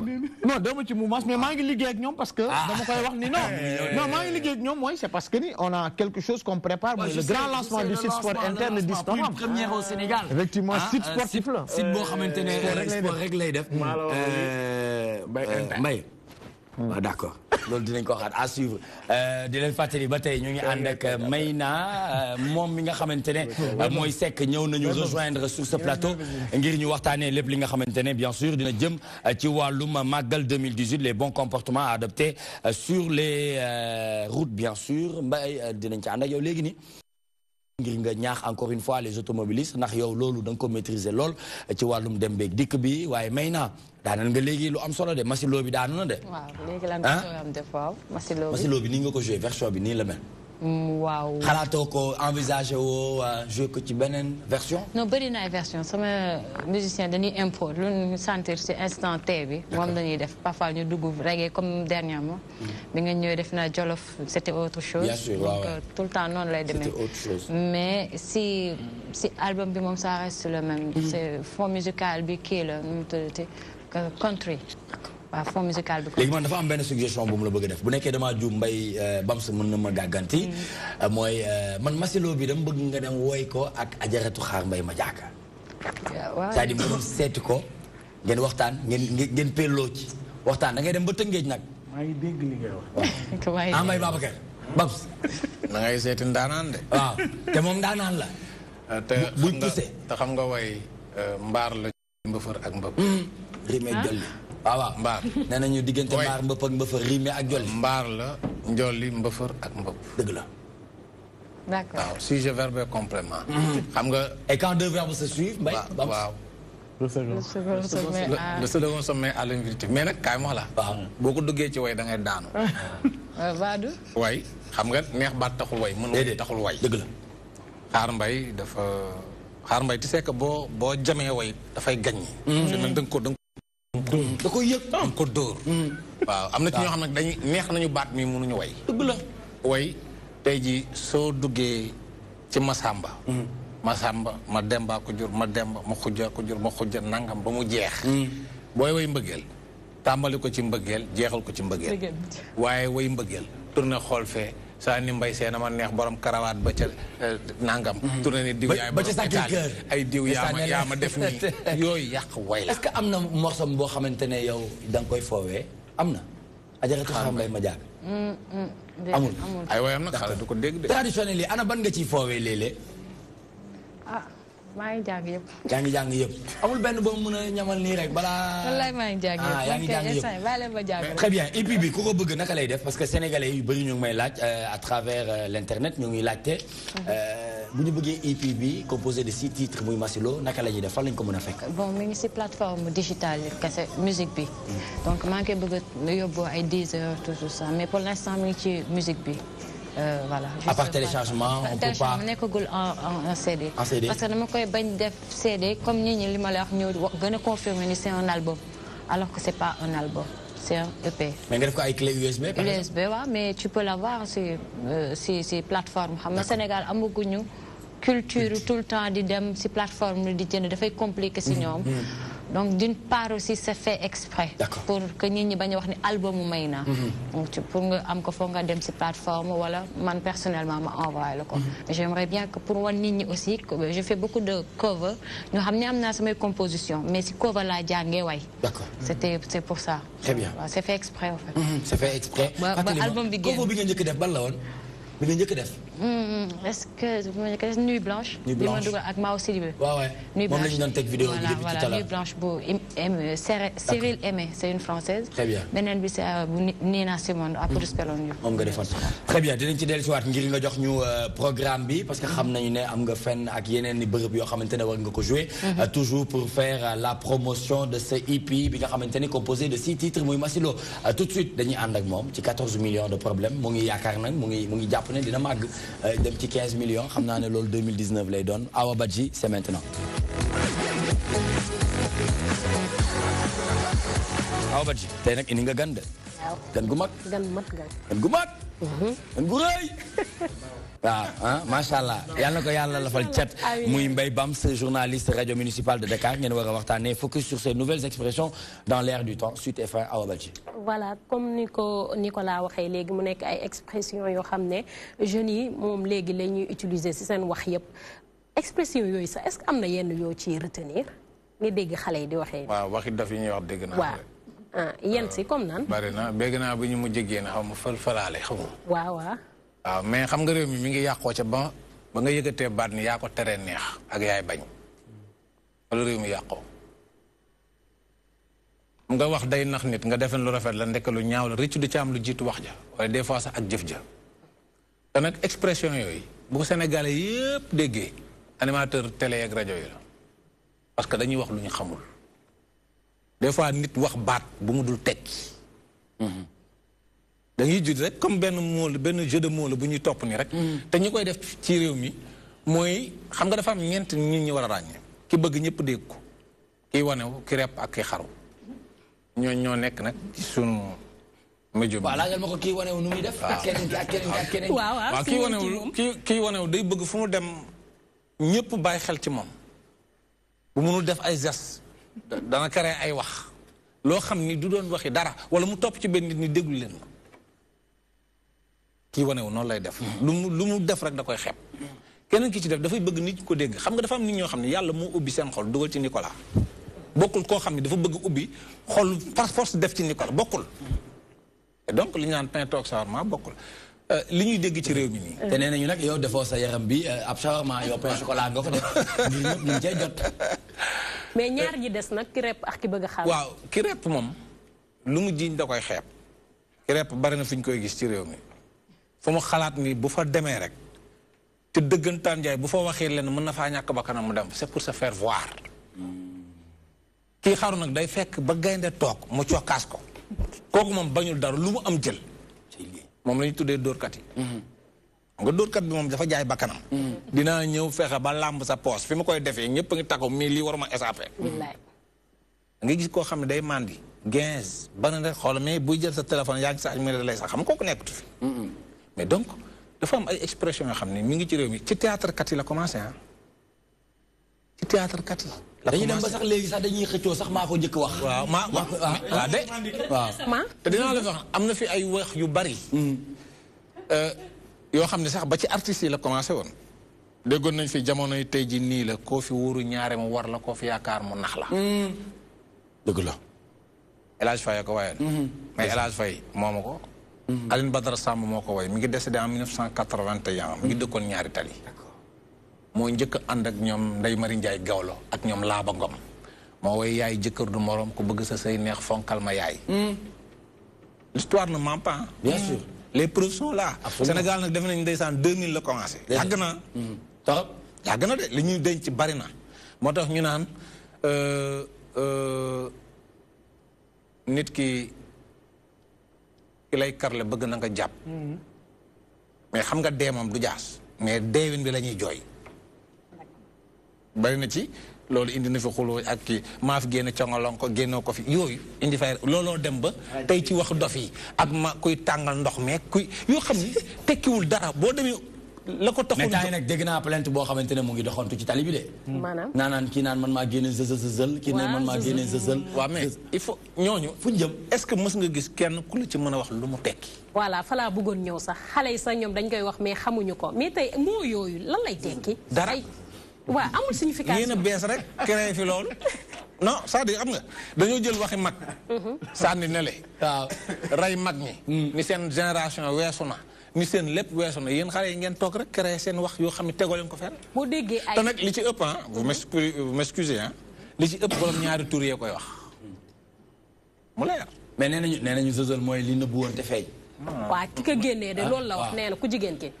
Non, de mon mouvance, mais moi, je ligue avec nous parce que, non, moi, je ligue avec nous, c'est parce que on a quelque chose qu'on prépare, le grand lancement du site sport interne le 10 novembre. Première au Sénégal. Effectivement, site sportif là. Site boo xamante ne sport rek lay def. Mbaye. D'accord. loolu dinañ ko waxaat à suivre di leen fàttali ba tey ñu ngi ànd ak Mayna moom mi nga xamante ne mooy Seck ñëw nañu rejoindre sur ce plateau ngir ñu waxtaanee lépp li nga xamante ne bien sûr dina jëm ci wàllum màggal 2018 les bons comportements à adopter sur les routes bien sûr Mbaye dinañ ci ànd ak yow léegi nii. ngir nga ñaax encore une fois les automobilistes ndax yow loolu da nga ko maîtriser lool ci wàllum dem beeg dikk bi waaye Mayna daanal nga léegi lu am solo de Masilo bi daanu na de. waaw léegi lan nga am def waaw Masilo bi nii nga ko joué version bi nii la mel. waaw. xalaatoo ko envisagé woo joué ko ci beneen version. non bëri na ay version sama musicien dañuy import lu ñu sentir ci instant T bi. moom dañuy def parfois ñu dugg reggae comme dernièrement. bi nga ñëwee def na Jolof c'était autre chose. bien sûr donc tout le temps noonu lay demee. c'était autre chose. mais si album bi moom ça reste le même. c'est fond musical bi kii la nu mu tuddati country. waaw fond musical bi. léegi man dafa am benn suggestion bu mu la bëgg a def bu nekkee damaa juum Mbaye Bams mën na ma gàgganti. mooy man Masilo bi dama bëgg nga dem woy ko ak ajaratu xaar Mbaye ma jaaka. waaw c'est-à-dire mu seeti ko ngeen waxtaan ngeen pelloo ci waxtaan da ngay dem ba Tëngéej nag. maa ngi dégg li ngay wax. Mbaye Babacar Bams. da ngay seeti ndaanaan de. waaw te moom ndaanaan la. buy poussé te xam nga way mbaar la mbëfër ak mbëpp. rimee jolli. waaw mbaar nee nañu diggante mbaar mbëpp ak mbëfër rime ak jolli. mbaar la njolli mbëfër ak mbëpp. dëgg la. d'accord waaw sujet verbe et complément. xam nga. et quand deux verbes se suivent. Mbaye waaw. le second se met à l'infinitif mais nag kaay ma wax la. waaw boo ko duggee ci way da ngay daanu. Badou. way xam nga neex baat taxul way. mën way taxul way. dëgg la. xaar Mbaye dafa xaar Mbaye tu sais que boo jamee way dafay gaññi. da koy yëg ko dóor. waaw am na ci ñoo xam ne dañuy neex nañu baat mi mënuñu way. dëgg la. way tey ji soo duggee ci Masamba. Masamba ma demba ko jur ma demba ma xujja ko jur ma xujja nangam ba mu jeex. booy way mbëggeel tàmbali ko ci mbëggeel jeexal ko ci mbëggeel. waaye way mbëggeel tourné xool fee saa ni Mbaye Sène ma neex borom karawaat ba ca nangam. tourné ni diw yaay ba ca Sacré-Cœur ay diw yaa ma def nii yooyu yàq way la. est-ce que am na morceau boo xamante ne yow da nga koy foowee am na. ajaratu xaar Mbaye ma jaag. amul ay wayam nag xale du ko dégg de. traditionnel yi ana ban nga ciy foowee léeg-léeg. maa ngi jàng yëpp. yaa ngi jàng yëpp amul benn boo mën a ñamal nii rek balaa. wallaay maa ngi jàng yëpp yaa ngi jàng yëpp très bien EP bi ku ko bëgg naka lay def parce que sénégalais yu bëri ñu ngi may laaj à travers l'internet ñu ngi laajte. bu ñu bëggee EP bi composé de 6 titres muy Masilo naka la ñuy def fan lañ ko mën a fekk. bon mi ngi si plateforme digitale kese musique bi. donc maa ngi koy bëgg a yóbbu ay 10 heures tout ça mais pour l'instant mi ngi ci musique bi. voilà à part téléchargement on peut pas nekkagul en CD. en CD parce que dama koy bañ def CD comme ñi li ma la wax ñëw gën a confirmer ni c'est un album alors que c'est pas un album c'est un EP. mais nga def ko ay clé USB. USB waaw mais tu peux l'avoir si plateforme xam nga Sénégal amaguñu culture tout le temps di dem si plateforme di jënd dafay compliqué si ñoom. donc d'une part aussi c'est fait exprès. pour que nit ñi bañ a wax ni album mu Mayna. donc pour nga am ko foog nga dem ci plateforme wala man personnellement ma envoyé la ko. j'aimerais bien que pour wan nit ñi aussi je fais beaucoup de cover ñoo xam ne am naa samay composition mais ci cover laa jàngee way. d'accord c'est pour ça. très bien waaw c'est fait exprès en fait. c'est fait exprès. ba album bi génn cover bi nga njëkk def ban la woon bi nga njëkk def. est-ce que Nuit Blanche. Nuit Blanche bi ma dugal ak Mao Sidibé. waaw waay Nuit Blanche moom la ñu doon teg vidéo bi depuis tout à l'heure. Nuit Blanche bu Cyril Aimé c'est une française. très bien beneen bi c'est bu Nina Simone après Spelon yu. moom nga defoon très bien dinañ ci dellusiwaat ngir nga jox ñu programme bi parce que xam nañu ne am nga fenn ak yeneen ni bërëb yoo xamante ne war nga ko jouer. toujours pour faire la promotion de ce EP bi nga xamante ne composé de 6 titres muy Masilo tout de suite dañuy ànd ak moom ci 14 millions de problèmes mu ngi yaakaar nag mu ngi jàpp ne dina màgg dem ci 15 millions xam naa ne loolu 2019 lay doon Awa Badji c'est maintenant. Awa Badji tey nag indi nga gan de. waaw gan gu mag. gan mat gan. gan gu mag. gan gu rëy. waaw ah macha allah yal na ko yàlla lafal cat. muy Mbaye Bams journaliste radio municipal de Dakar ngeen war a waxtaanee focus sur ces nouvelles expressions dans l'air du temps Sud FM Awa Badji. voilà comme ni ko Nicolas waxee léegi mu nekk ay expressions yoo xam ne jeunes yi moom léegi la ñuy utiliser ci seen wax yëpp expression yooyu sax est-ce que am na yenn yoo ciy retenir ni dégg xale yi di waxee. waaw waxi daf yi ñuy wax dégg naa. waaw ah yenn si comme nan. bari na bégg naa bu ñu mujj génn xaw ma fël-fëlaale xaw ma. waaw waaw. waaw mais xam nga réew mi ngi yàqoo ca ba nga yëgatee baat ni yaa ko teree neex ak yaay bañ wala réew mi yàqoo nga wax day nax nit nga defen lu rafet la ndekk lu ñaaw la rëccu di ca am lu jiitu wax ja wala des fois sax ak jëf ja te nag expression yooyu bu ko Sénégalais yëpp déggee animateur télé ak rajo yi la parce que dañuy wax lu ñu xamul des fois nit wax baat bu mu dul tekki da ngay judd rek comme benn mot la benn jeu de mots la bu ñuy topp nii rek. te ñi koy def ci réew mi mooy xam nga dafa am ñeent nit ñi war a ràññee. ki bëgg ñëpp dégg ko kiy wanewu ki repp ak ki xaru ñoo nekk nag ci sunu médium. waaw laajal ma ko kii wanewu nu muy def. ak keneen ki ak keneen ki ak keneen. waaw kii wanewu day bëgg fu mu dem ñëpp bàyyi xel ci moom bu mënul def ay gestes dana créer ay wax loo xam ni du doon waxi dara wala mu topp ci benn nit ñi déglu leen ma. kii wanewu noonu lay def lu mu def rek da koy xeeb keneen ki ci def dafay bëgg nit ko dégg xam nga dafa am nit ñoo xam ne yàlla moo ubbi seen xol dugal ci Nicolas bokkul koo xam ne dafa bëgg ubbi xol par force def ci Nicolas bokkul et donc li ñu naan pain toog shawarma bokkul li ñuy dégg ci réew mi nii te nee nañu nag yow defoo sa yaram bi ab shawarma yow pain chocolat nga ko def ñu ñëpp ñu cay jot mais ñaar ñi des nag ki repp ak ki bëgg a xaar waaw ki repp moom lu mu jiiñ da koy xeeb ki repp bari na fi ñu koy gis ci réew mi fu mu xalaat ni bu fa demee rek te dëggantaan njaay bu fa waxee leen mën na faa ñàkk ba kanam mu dem c'est pour se faire voir kii xaru nag day fekk ba gaynde toog mu cokkaas ko kooku moom bañul dara lu mu am jël moom la ñu tuddee dóorkat yi nga dóorkat bi moom dafa jaay ba kanam dinaa ñëw fexe ba làmb sa poos fi ma koy defee ñëpp a ngi taxaw mais lii waruma échappé nga gis koo xam ne day mandi 15 ba na rek xool mais buy jël sa téléphone yaa ngi sa añ lay sax xam nga kooku nekkatu fi mais donc dafa am ay expression yoo xam ne mi ngi ci réew mi ci théâtre kat yi la commencé ah ci théâtre kat yi. dañuy dem ba sax léegi sax dañuy xëccoo sax maa ko njëkk wax. waaw waaw de waaw. te dinaa la wax am na fi ay wax yu bari. yoo xam ne sax ba ci artistes yi la commencé woon. déggoon nañ fi jamono yi tey ji nii la koo fi wóoru ñaare mu war la koo fi yaakaar mu nax la. dëgg la. El Hadj Faye ko waaye. mais El Hadj Faye moomu ko. Aline Badara Samb moo ko way mi ngi décédé en 1981 mi ngi dëkkoon ñaari tali moo njëkk ànd ak ñoom Ndeye Marie Ndiaye Gawlo ak ñoom Laaba Ngom moo way yaay jëkkër du morom ku bëgg sa say neex fonkal ma yaay l'histoire ne ment pas bien sûr les preuves sont là Sénégal nag def nañ ndeysaan 2000 la commencé yàgg na torop yàgg na de li ñuy denc bari na moo tax ñu naan nit ki lay karle bëgg na nga jàpp mais xam nga dee moom du jaas mais deewin bi la ñuy jooy bari na ci loolu indi na fi xuloo ak kii maa fi génne congolon ko génnoo ko fi yooyu indi fay looloo dem ba tey ci wax dof yi ak ma kuy tàngal ndox meeg kuy yoo xam ni tekkiwul dara boo demee la ko taxul. mais temps yi nag dégg naa plainte boo xamante ne mu ngi doxantu ci tali bi de. maanaam naan kii naan man maa génne zëzël. kii naan man maa génne zëzël. waaw mais il faut ñooñu fu ñu jëm. est-ce que mës nga gis kenn ku la ci mën a wax lu mu tekki. voilà fa laa bëggoon ñëw sax xale yi sax ñoom dañ koy wax mais xamuñu ko mais tey moo yooyu lan lay tekki. dara waaw amul signification. yéen a bees rek créé fi loolu. non c'est-à-dire xam nga dañoo jël waxi mag. sànni ne le. waaw rey mag ñi. ni seen génération weesu na. ni seen lépp weesu na yéen xale yi ngeen toog rek créé seen wax yoo xam ne tegoo leen ko fenn. boo déggee ay te nag li ci ëpp ah vous m'excusez ah li ci ëpp borom ñaari tur yee koy wax mu leer. mais nee nañu zëzël mooy li nëbbu woon te feeñ. waaw ki ko génnee de loolu la wax nee na ku jigéen ki.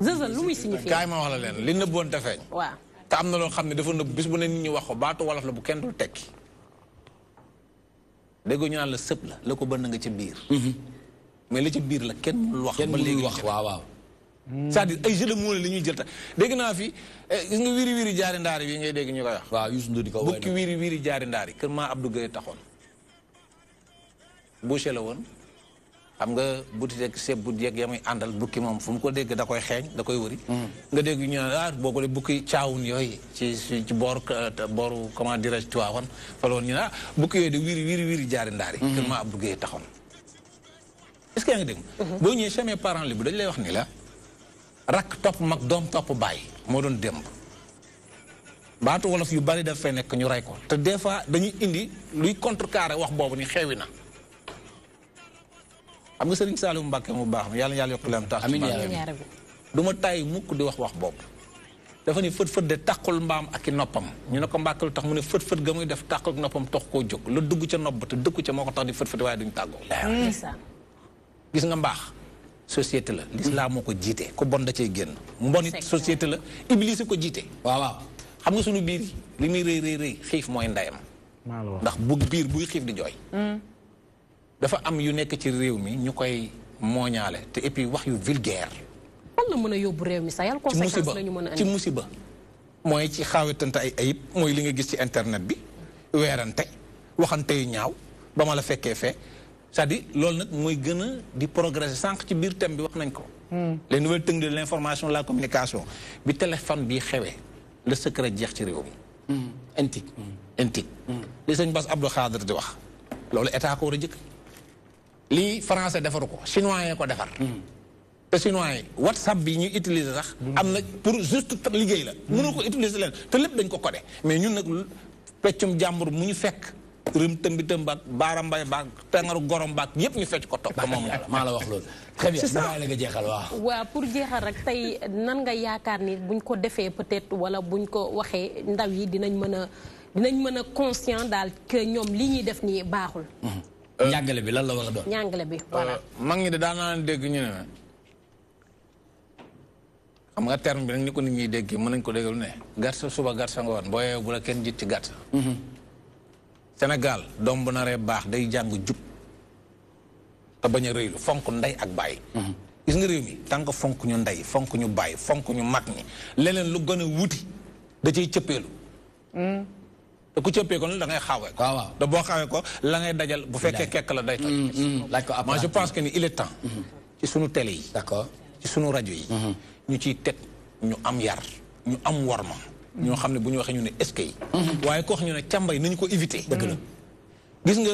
zëzël lu muy signifié. kaay ma wax la leen li nëbbu woon te feeñ. waaw te am na loo xam ne dafa nëbb bis bu ne nit ñi wax ko baatu wolof la bu kenn dul tekki. déggoo ñu naan la sëb la ko bënn nga ci biir. mais li ci biir la kenn mënul wax. kenn mënul wax waaw. c'est-à-dire ay jeux de mots li ñuy jël ta dégg naa fi gis nga wiiri wiiri jaari ndaari bi ngay dégg ñu koy wax. waaw Youssou Ndour di ko bukki wiiri wiiri jaari ndaari kër maa Abdou Gueye taxoon. boucher la woon xam nga buti rek seeb bu yeeg yamuy àndal bukki moom fu mu ko dégg da koy xeeñ da koy wëri nga dégg ñu ne boo ko de bukki caawun yooyu ci booru comment dirais-je Tiwaawan fa la woon ñu ne bukki yooyu de wiri jaari ndaari kër ma Abdou Guèye taxoon est-ce que yaa ngi dégg boo ñëwee chez mes parents li bu dañ lay wax ni la rakk topp mag doom topp baay moo doon démb baatu wolof yu bari daf fay nekk ñu rey ko te des fois dañuy indi luy contrecarrer wax boobu ni xewi na xam nga Serigne Saliou Mbacké mu baax ma yàlla yokk leen tax du ma tàyyi mukk di wax boobu dafa ni fët-fët de tàqul mbaam ak i noppam ñu ne ko Mbacké lu tax mu ne fët-fët ga muy def tàqul noppam tax koo jóg la dugg ca nopp te dëkku ca moo ko tax di fët-fët waaye duñu tàggoo gis nga mbaax société la l'islam moo ko jiite ko bon da cay génn mbonit société la iblis ko jiite waaw xam nga suñu biir li muy rëy xiif mooy ndeyam ndax bu biir buy xiif di jooy dafa am yu nekk ci réew mi ñu koy mooñaale te et puis wax yu vulgaire fan la mën a yóbbu réew mi sax yan conséquences la ñu mën a andi ci musiba mooy ci xaawetante ay ayib mooy li nga gis ci internet bi weerante waxante yu ñaaw ba ma la fekkee fee c'est-à-dire loolu nag mooy gën a di progresser sànq ci biir thème bi wax nañ ko les nouvelles techniques de l'information la communication bi téléphone bi xewee le secret jeex ci réew mi intique li sëñ Bass Abdou Khadre di wax loolu état ko war a jëkk lii français defaru ko chinois yi ko defar te chinois yi WhatsApp bi ñuy utiliser sax am na pour juste liggéey la mënoo ko utiliser leen te lépp dañ ko codé mais ñun nag peccum jàmbur mu ñu fekk rëm tëmbitam baak baarambay baak tengaru gorom baak yépp ñu fecc ko topp moom maa la wax loolu très bien la nga jeexal waaw pour jeexal rek tey nan nga yaakaar ni buñ ko defee peut-être wala buñ ko waxee ndaw yi dinañ mën a conscient daal que ñoom li ñuy def nii baaxul njàngale bi lan la war a doon njàngale bi voilà mag ñi de daan naa dégg ñu ne xam nga terme bi nag ni ko nit ñuy déggee mën nañ ko déggal ne gàtt suba gàtt sa ngoon boo yeewee bu la kenn jiit ci gàtt Sénégal doom bu naree baax day jàng jub te bañ a rëylu fonk ndey ak bàyyi gis nga réew mi tant que fonk ñu ndey fonk ñu bàyyi fonk ñu mag ñi leneen lu gën a wuti da cay cëppeelu te ku cëppee ko da ngay xawee ko waaw da boo xawee ko la ngay dajal bu fekkee kekk la day toj moi je pense que ni il est temps ci sunu télé yi d'accord ci sunu rajo yi ñu ciy teg ñu am yar ñu am warma ñoo xam ne bu ñu waxee ñu ne est-ce que yi waaye ko wax ñu ne càmbay nañu ko éviter dëgg la gis nga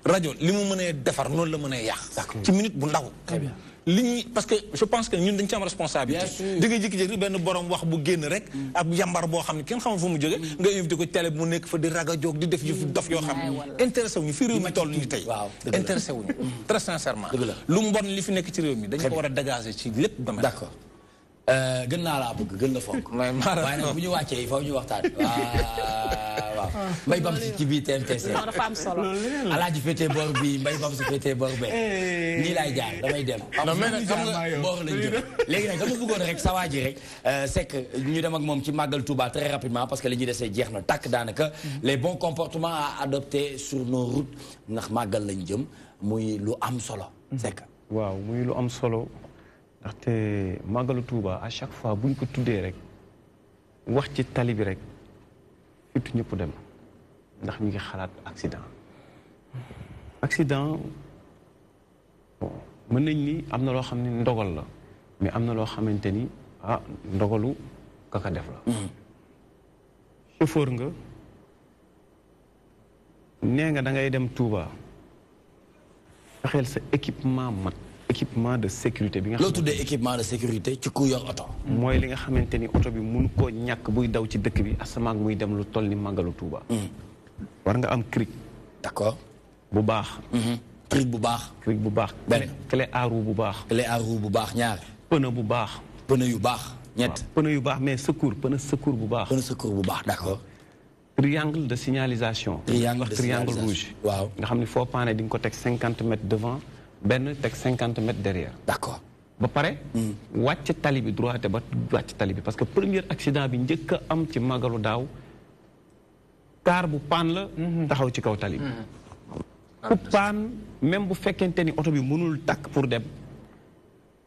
rajo li mu mënee defar noonu la mënee yàq ci minute bu ndaw li ñuy parce que je pense que ñun dañ ci am responsabilité di nga jékki-jékki benn borom wax bu génn rek ab yambar boo xam ne kenn xamul fu mu jóge nga invité ko télé mu nekk fa di raga jóg di def yëfu dof yoo xam ne intéressé wuñu fi réew mi toll ñu tey intéressé wuñu très sincèrement lu mbon li fi nekk ci réew mi dañ ko war a dégager ci lépp domaine d'accord gën naa laa bëgg gën la fonk waaye nag bu ñu wàccee faaw ñu waxtaan waaw Mbaye Bamsi ci biir TMTC dafa am solo alaaji féetee boor bi Mbaye Bamsi féetee boor be nii laay jaar damay dem xam nga boor lañ jëm léegi nag dama bëggoon rek sa waa ji rek c'est que ñu dem ak moom ci màggal Touba très rapidement parce que li ñuy desee jeex na tàkk daanaka les bons comportements à adopter sur nos routes ndax màggal lañ jëm muy lu am solo c'est que waaw muy lu am solo ndaxte màggalu Touba à chaque fois buñ ko tuddee rek wax ci tali bi rek surtout ñëpp dem ndax ñu ngi xalaat accident bon mën nañ ni am na loo xam ne ndogal la mais am na loo xamante ni ndogalu kaka def la chauffeur nga nee nga da ngay dem Touba fexeel sa équipement de sécurité bi nga loo tuddee équipement de sécurité ci ku yor oto mooy li nga xamante ni oto bi mun koo ñàkk buy daw ci dëkk bi asamaak muy dem lu toll ni màggalu Touba war nga am cric d'accord bu baax cric bu baax benn clé à roue bu baax ñaar pneu bu baax pneu yu baax ñett pneu yu baax mais pneu secours bu baax d'accord triangle de signalisation triangle rouge waaw nga xam ne foo paane di nga ko teg 50 mètres devant benn teg 50 mètres derrière. d'accord ba pare. wàcc tali bi droite ba wàcc tali bi parce que premier accident bi njëkk a am ci màggalu daaw car bu paan la. taxaw ci kaw tali bi. ku paan même bu fekkente ni oto bi mënul takk pour dem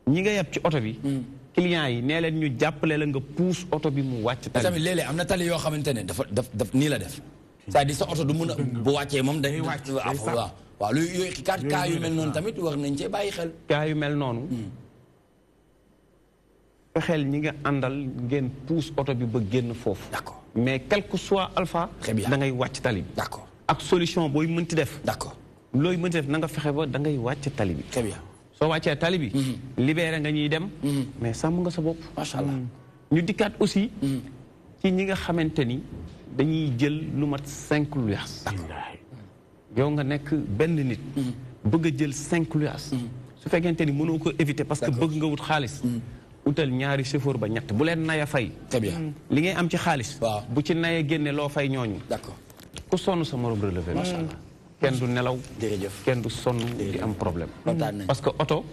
ñi nga yeb ci oto bi. clients yi nee leen ñu jàppale la nga pousse oto bi mu wàcc tali. tamit léeg-léeg am na tali yoo xamante ne dafa nii la def. c'est-à-dire sa oto du mun a bu wàccee moom day wàcc waaw waaw yooyu cas yu mel noonu tamit war nañ cee bàyyi xel. cas yu mel noonu. fexeel ñi nga àndal ngeen pousse oto bi ba génn foofu. d'accord mais quel que soit alpha. très bien da ngay wàcc tali bi. d'accord ak solution booy mënti def. d'accord looy mënti def na nga fexe ba da ngay wàcc tali bi. très bien soo wàccee tali bi. libéré nga ñuy dem. mais sàmm nga sa bopp. macha allah ñu dikkaat aussi. ci ñi nga xamante ni dañuy jël lu mat 5 luyaas. yow nga nekk benn nit. bëgg a jël 5 luyaas. su fekkente ni mënoo ko éviter parce que bëgg nga wut xaalis. utal ñaari chauffeur ba ñett bu leen naya fay. très bien li ngay am ci xaalis. waaw bu ci naya génne loo fay ñooñu. d'accord ku sonn sa morom relevé. macha allah kenn du nelaw. jërëjëf kenn du sonn di am problème. parce que oto.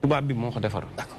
tubaab bi moo ko defar. d'accord